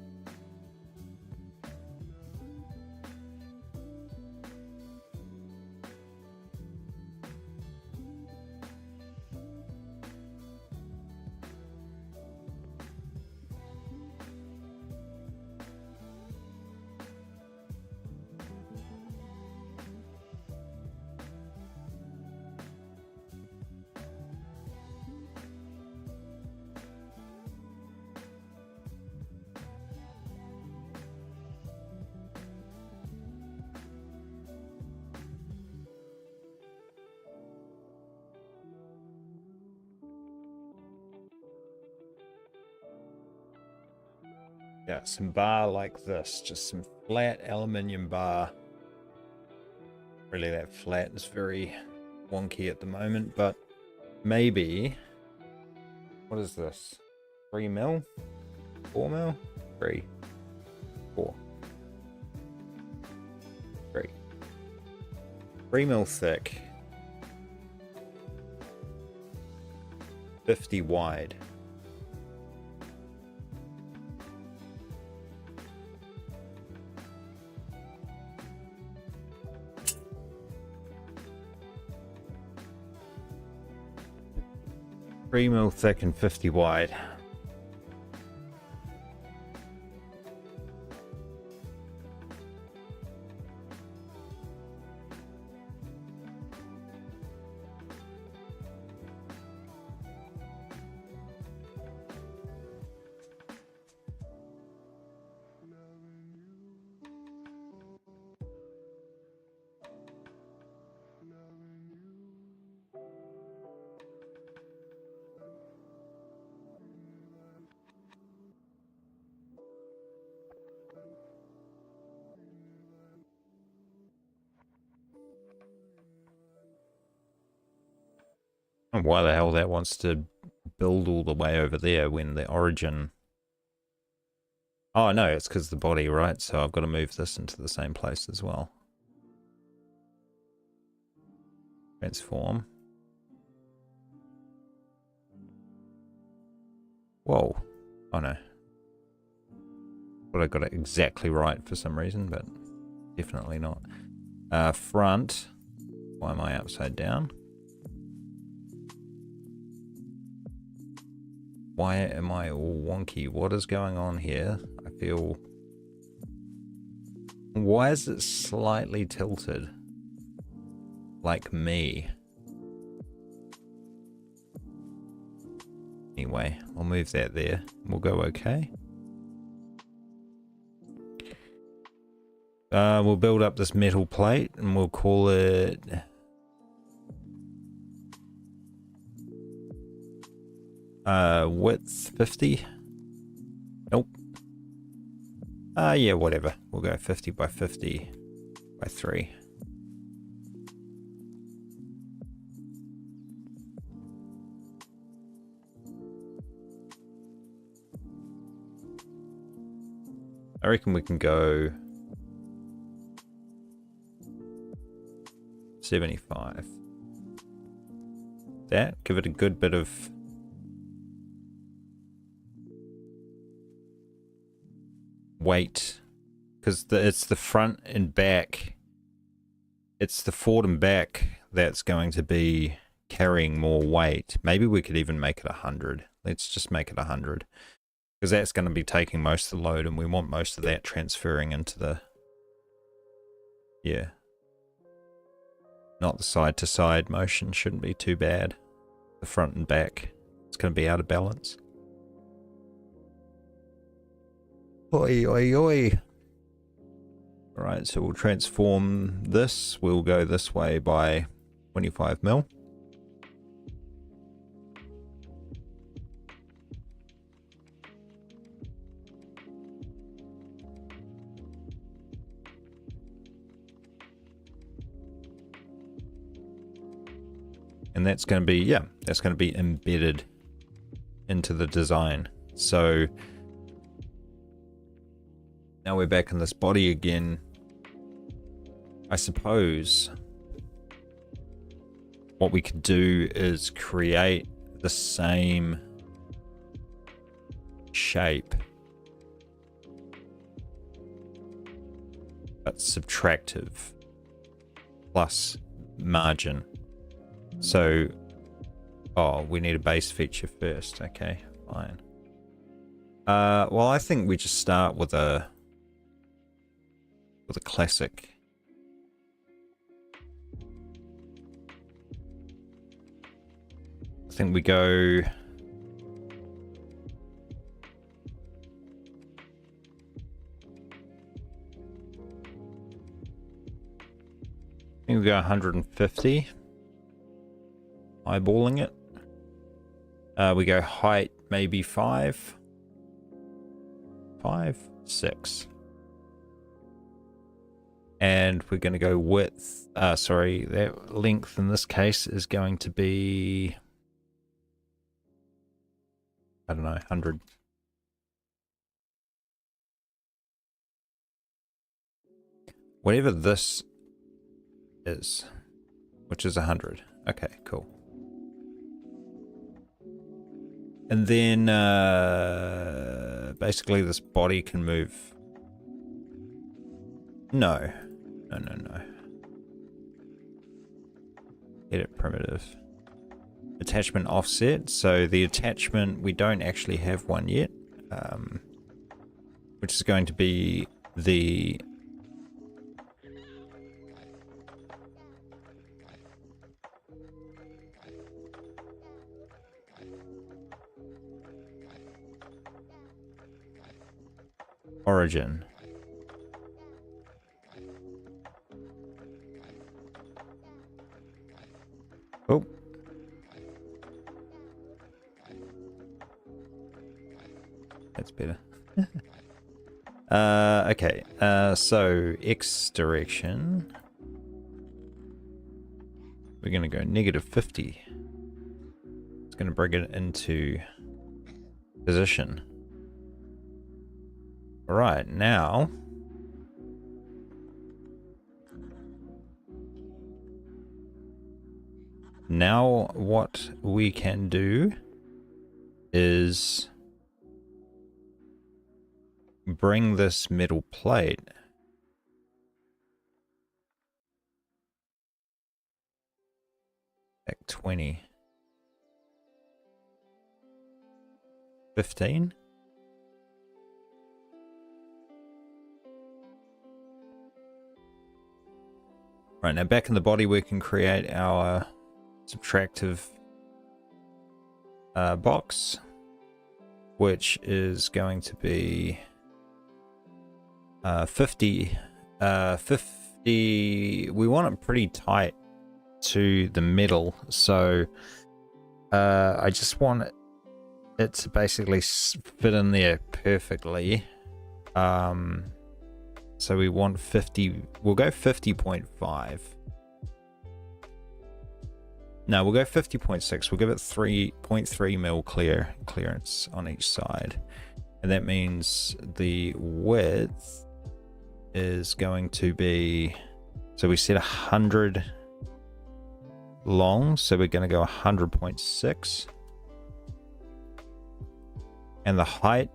Yeah, some bar like this, just some flat aluminium bar. Really, that flat is very wonky at the moment, but maybe, what is this? 3 mil? 4 mil? 3, 4, 3. 3 mil thick, 50 wide. Three mil thick and 50 wide. And why the hell that wants to build all the way over there when the origin... Oh no, it's because the body, right? So I've got to move this into the same place as well. Transform. Whoa. Oh no. But I got it exactly right for some reason, but definitely not. Front. Why am I upside down? Why am I all wonky? What is going on here? I feel... Why is it slightly tilted? Like me. Anyway, I'll move that there. We'll go okay. We'll build up this metal plate and we'll call it... width 50. Nope. Yeah, whatever. We'll go 50 by 50 by 3. I reckon we can go 75. That, give it a good bit of weight, because it's the front and back. It's the forward and back that's going to be carrying more weight. Maybe we could even make it 100. Let's just make it 100, because that's going to be taking most of the load, and we want most of that transferring into the, yeah, not the side to side motion. Shouldn't be too bad. The front and back, it's going to be out of balance. Oi, oi, oi. All right, so we'll transform this. We'll go this way by 25 mil. And that's going to be, yeah, that's going to be embedded into the design. So now we're back in this body again. I suppose what we could do is create the same shape, but subtractive plus margin. So, oh, we need a base feature first. Okay, fine. Well, I think we just start with a classic. I think we go. I think we go 150. Eyeballing it. We go height maybe 5, 6. And we're going to go width. Sorry, that length in this case is going to be, I don't know, 100. Whatever this is, which is 100. Okay, cool. And then basically this body can move. No. Edit primitive. Attachment offset. So the attachment, we don't actually have one yet, which is going to be the origin. Oh. That's better. Okay. So X direction. We're going to go -50. It's going to bring it into position. All right, now what we can do is bring this metal plate back 20, 15. Right, now back in the body we can create our subtractive box, which is going to be 50. 50. We want it pretty tight to the middle, so I just want it to basically fit in there perfectly. So we want 50. We'll go 50.5. No, we'll go 50.6. We'll give it 3.3 mil clearance on each side. And that means the width is going to be, so we said 100 long, so we're going to go 100.6. And the height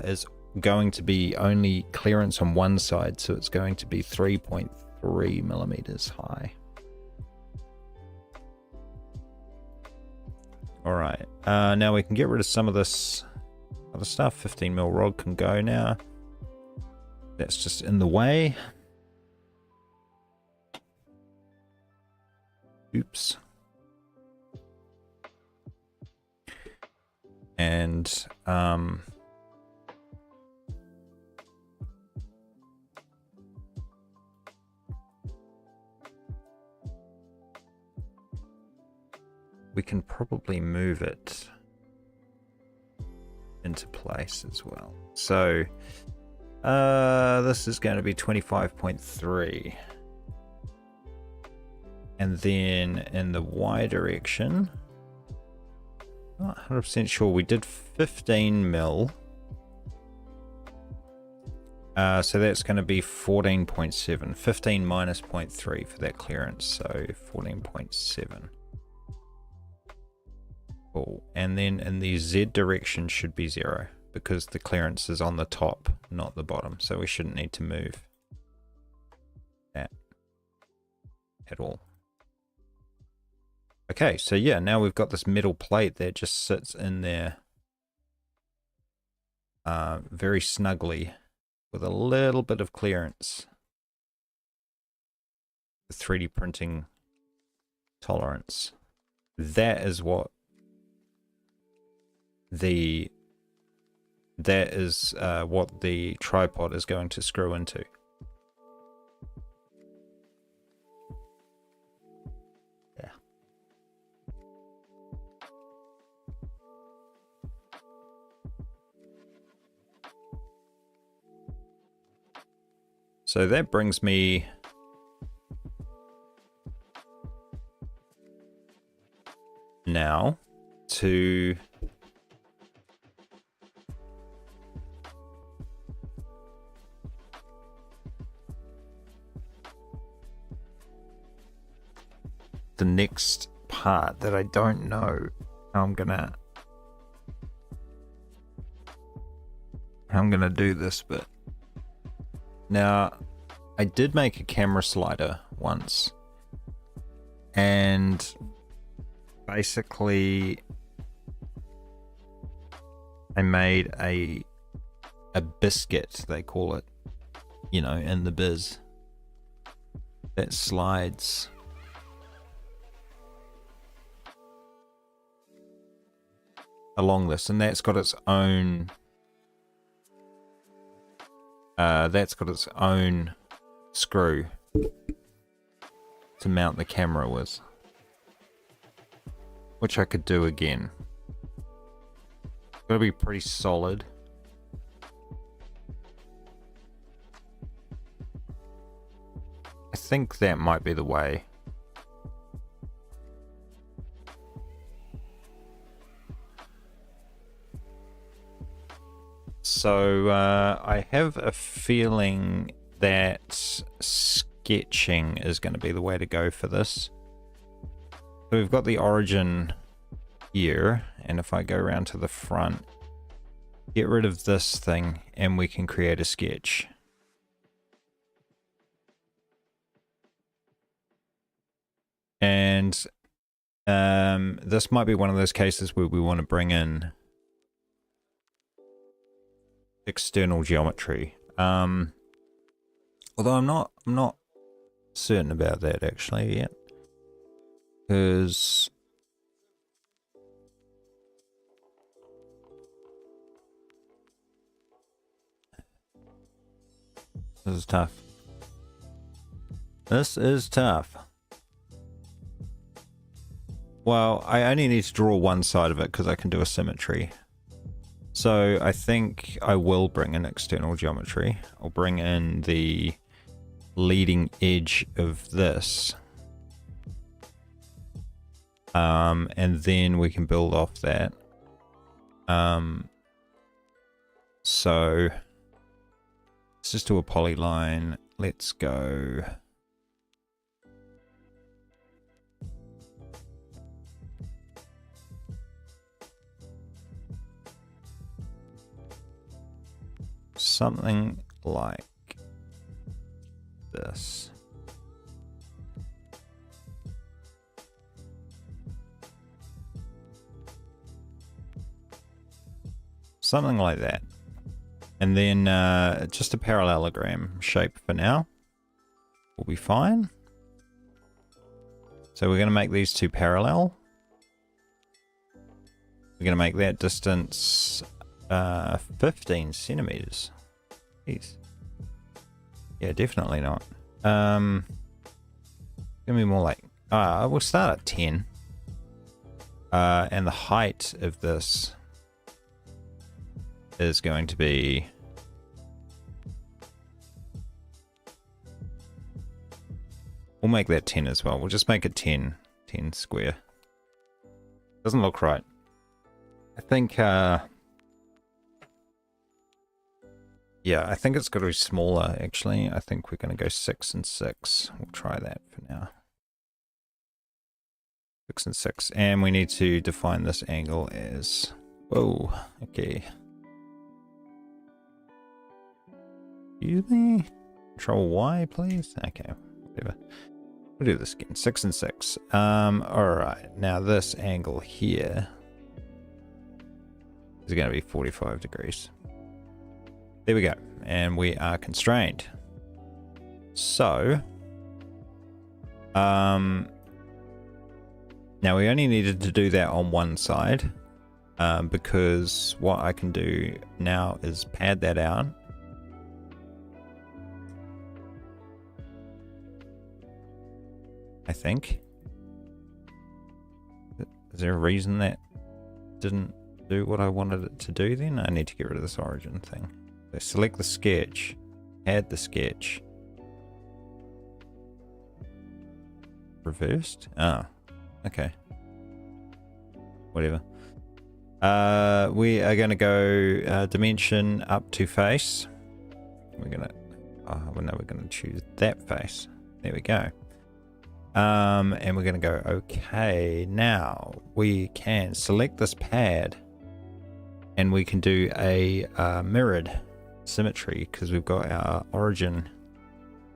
is going to be only clearance on one side, so it's going to be 3.3 millimeters high. All right, now we can get rid of some of this other stuff. 15 mil rod can go now. That's just in the way. Oops. And we can probably move it into place as well. So this is going to be 25.3. And then in the Y direction, not 100% sure, we did 15 mil. So that's going to be 14.7. 15 minus 0.3 for that clearance, so 14.7. Cool. And then in the Z direction should be 0, because the clearance is on the top, not the bottom. So we shouldn't need to move that at all. Okay, so yeah, now we've got this metal plate that just sits in there very snugly with a little bit of clearance. The 3D printing tolerance. That is what the tripod is going to screw into. Yeah. So that brings me now to the next part that I don't know how I'm gonna do this, but now I did make a camera slider once, and basically I made a biscuit, they call it, you know, in the biz, that slides along this, and that's got its own screw to mount the camera with, which I could do again. Gotta be pretty solid. I think that might be the way. So I have a feeling that sketching is going to be the way to go for this. So we've got the origin here, and if I go around to the front, get rid of this thing, and we can create a sketch. And this might be one of those cases where we want to bring in external geometry, although I'm not certain about that actually yet, because this is tough. This is tough. Well, I only need to draw one side of it because I can do a symmetry. So I think I will bring in external geometry. I'll bring in the leading edge of this. And then we can build off that. So let's just do a polyline. Let's go. something like this. Something like that. And then just a parallelogram shape for now will be fine. So we're going to make these two parallel. We're going to make that distance 15 centimeters. Jeez. Yeah, definitely not. Gonna be more like, we'll start at 10. And the height of this is going to be we'll make that 10 as well. We'll just make it 10 square. Doesn't look right. I think yeah, I think it's got to be smaller actually. I think we're going to go 6 and 6. We'll try that for now. 6 and 6, and we need to define this angle as, whoa, okay. Excuse me? Control Y, please? Okay, whatever. We'll do this again. 6 and 6. Alright, now this angle here is going to be 45 degrees. There we go. And we are constrained. So, now we only needed to do that on one side, because what I can do now is pad that out. I think. Is there a reason that didn't do what I wanted it to do then? I need to get rid of this origin thing. So select the sketch, add the sketch. Reversed? Oh, okay. Whatever. We are going to go dimension up to face. We're going to, well, no, we're going to choose that face. There we go. And we're going to go, okay, now we can select this pad and we can do a mirrored symmetry because we've got our origin,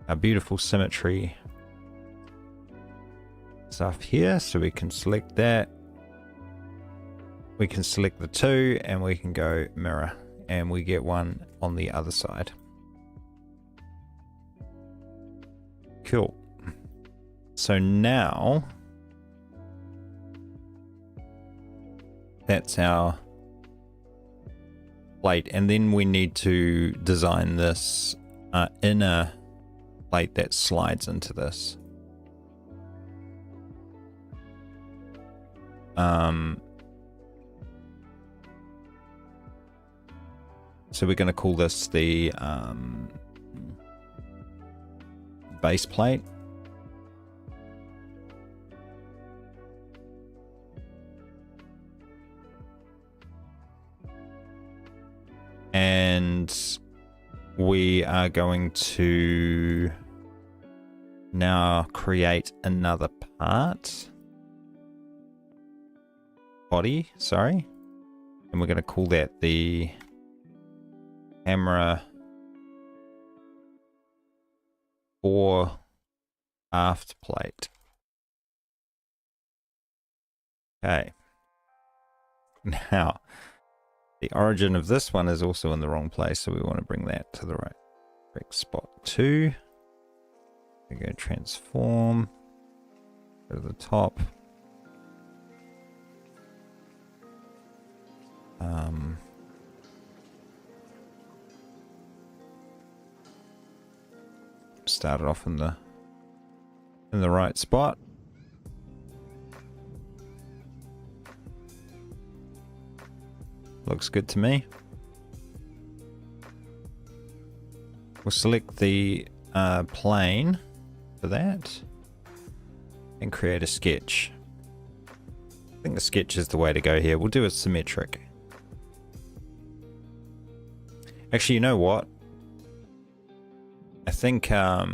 our beautiful symmetry stuff here. So we can select that. We can select the two and we can go mirror and we get one on the other side. Cool. So now that's our plate, and then we need to design this inner plate that slides into this. So we're going to call this the base plate. And we are going to now create another part. Body, sorry. And we're going to call that the camera fore aft plate. Okay. Now, the origin of this one is also in the wrong place, so we want to bring that to the correct spot too. We go transform, go to the top. Start it off in the right spot. Looks good to me. We'll select the plane for that and create a sketch. I think the sketch is the way to go here. We'll do it symmetric. Actually, you know what? I think now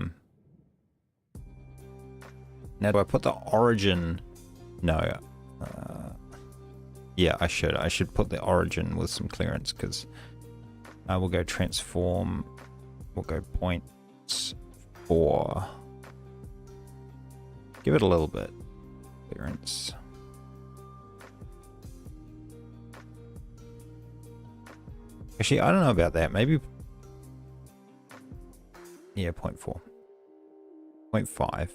do I put the origin? No. Yeah, I should put the origin with some clearance because We'll go transform. We'll go 0.4. Give it a little bit clearance. Actually, I don't know about that. Maybe, yeah, 0.4. 0.5.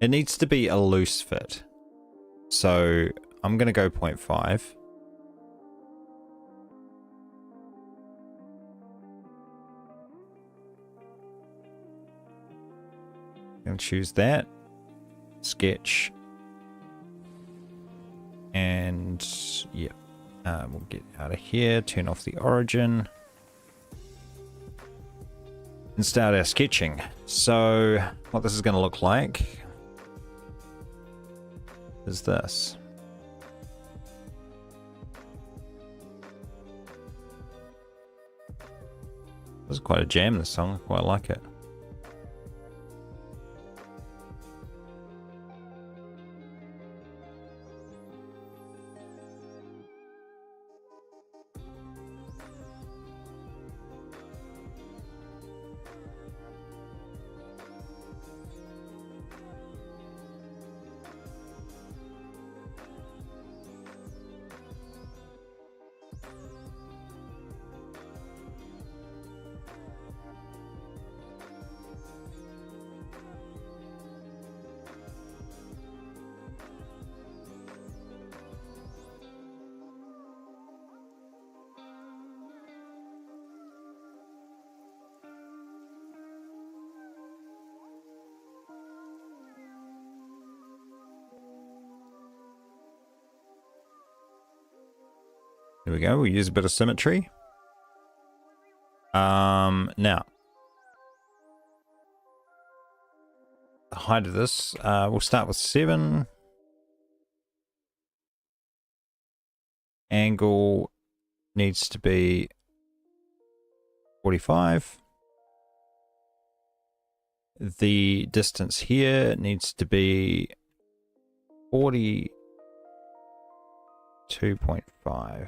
It needs to be a loose fit. So I'm going to go 0.5. I'll choose that. Sketch. And yeah, we'll get out of here, turn off the origin, and start our sketching. So what this is going to look like is this. This is quite a jam, this song. I quite like it. There we go. We'll use a bit of symmetry. Now, the height of this, we'll start with 7. Angle needs to be 45. The distance here needs to be 42.5.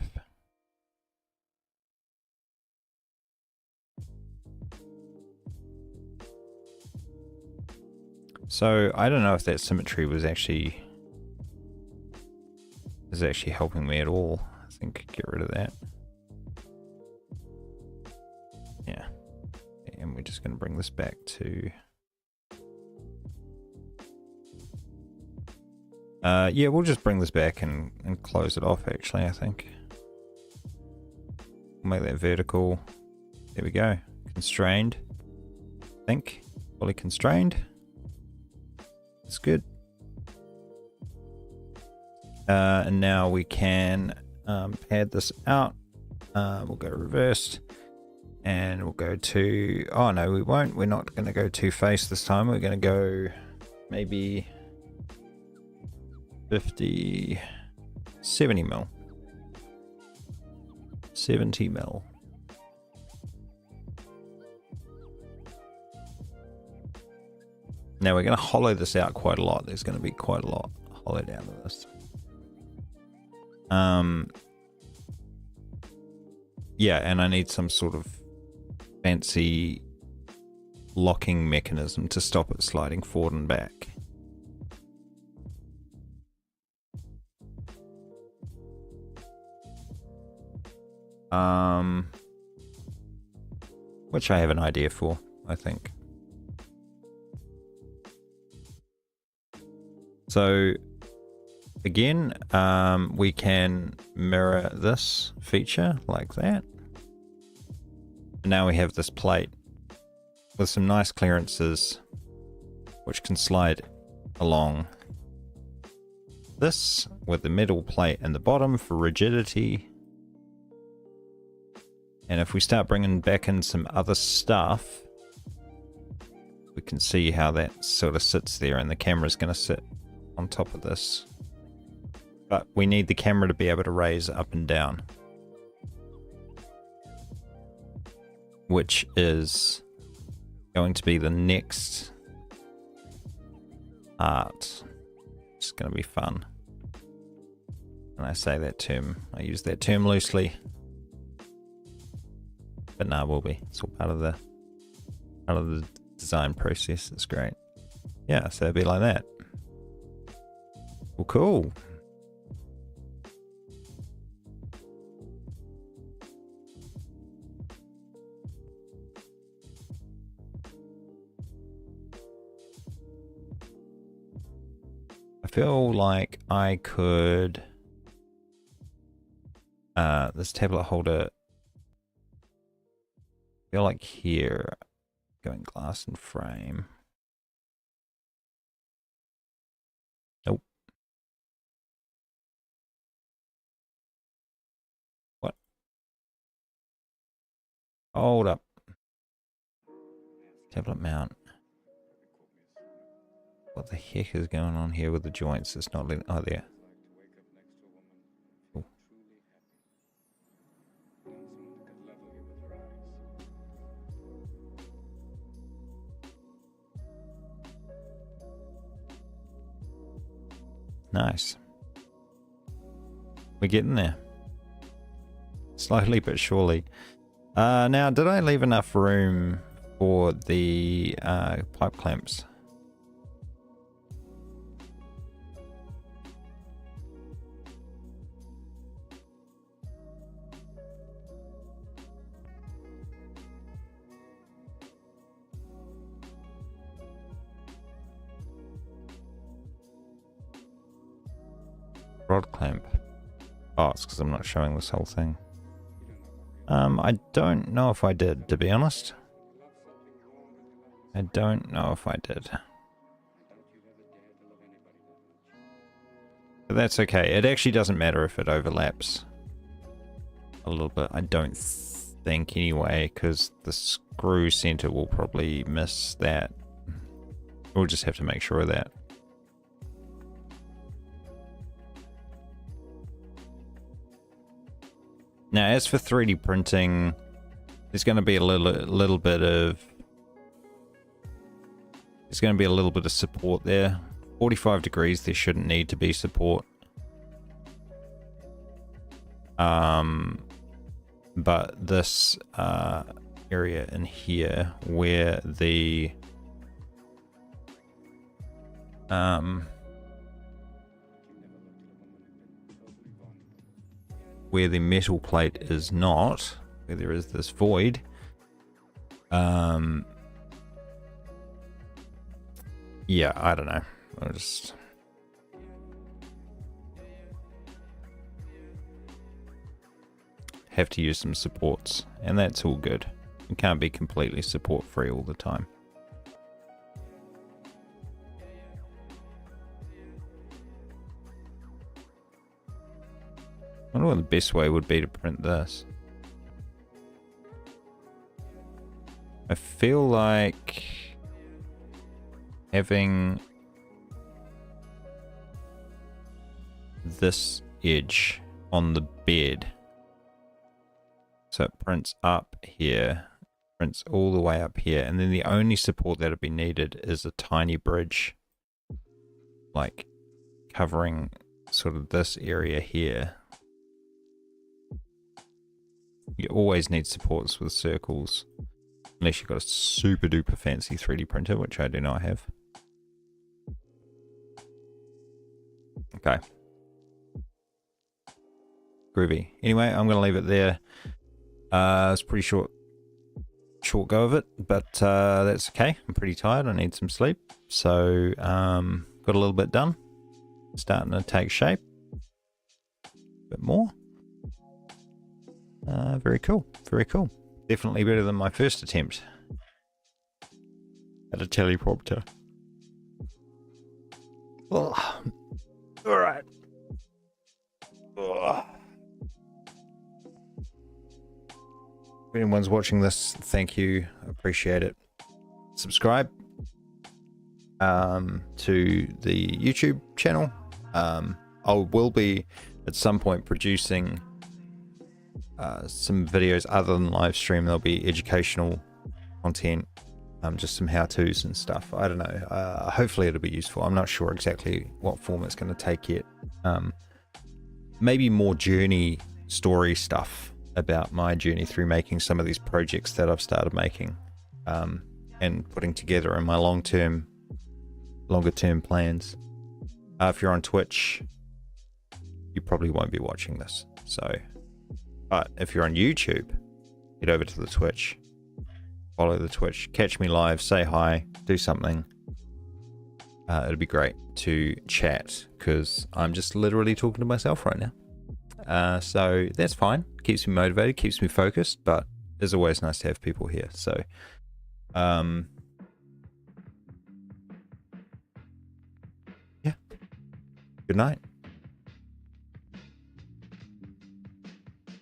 So I don't know if that symmetry was actually helping me at all. I think get rid of that. Yeah. And we're just going to bring this back to yeah, we'll just bring this back and close it off actually, I think. We'll make that vertical. There we go. Constrained. I think. Fully constrained. That's good. And now we can pad this out. We'll go reversed. And we'll go to... Oh, no, we won't. We're not going to go to face this time. We're going to go maybe 50... 70 mil. 70 mil. Now we're going to hollow this out quite a lot. There's going to be quite a lot hollowed out of this. Yeah, and I need some sort of fancy locking mechanism to stop it sliding forward and back. Which I have an idea for, I think. So again, we can mirror this feature like that. And now we have this plate with some nice clearances which can slide along this with the metal plate in the bottom for rigidity. And if we start bringing back in some other stuff, we can see how that sort of sits there, and the camera's going to sit on top of this. But we need the camera to be able to raise up and down, which is going to be the next art. It's going to be fun. And I say that term, I use that term loosely. But nah, will be. It's all part of the design process. It's great. Yeah, so it'll be like that. Well, cool. I feel like I could this tablet holder, I feel like here, going glass and frame. Nope. What? Hold up. Tablet mount. What the heck is going on here with the joints? It's not letting. Oh, there. Cool. Nice. We're getting there. Slowly but surely. Now, did I leave enough room for the pipe clamps? Rod clamp. Oh, it's because I'm not showing this whole thing. I don't know if I did, to be honest. I don't know if I did. But that's okay. It actually doesn't matter if it overlaps a little bit. I don't think anyway, because the screw center will probably miss that. We'll just have to make sure of that. Now, as for 3D printing, there's going to be a little bit of support there. 45 degrees, there shouldn't need to be support. But this area in here where the metal plate is not, where there is this void, yeah, I don't know. I'll just have to use some supports, and that's all good. You can't be completely support free all the time. I wonder what the best way would be to print this. I feel like having this edge on the bed, so it prints up here, prints all the way up here, and then the only support that would be needed is a tiny bridge, like covering sort of this area here. You always need supports with circles, unless you've got a super duper fancy 3D printer, which I do not have. Okay. Groovy. Anyway, I'm going to leave it there. It's pretty short go of it, but that's okay. I'm pretty tired. I need some sleep. So, got a little bit done. Starting to take shape. A bit more. Very cool. Very cool. Definitely better than my first attempt at a teleprompter. Oh, all right. Oh. If anyone's watching this, thank you. I appreciate it. Subscribe to the YouTube channel. I will be at some point producing some videos other than live stream. There'll be educational content, just some how-tos and stuff. I don't know. Hopefully it'll be useful. I'm not sure exactly what form it's going to take yet. Maybe more journey story stuff about my journey through making some of these projects that I've started making, and putting together in my longer term plans. If you're on Twitch, you probably won't be watching this. So, but if you're on YouTube, head over to the Twitch, follow the Twitch, catch me live, say hi, do something. It'd be great to chat because I'm just literally talking to myself right now. So that's fine. Keeps me motivated, keeps me focused, but it's always nice to have people here. So, yeah. Good night.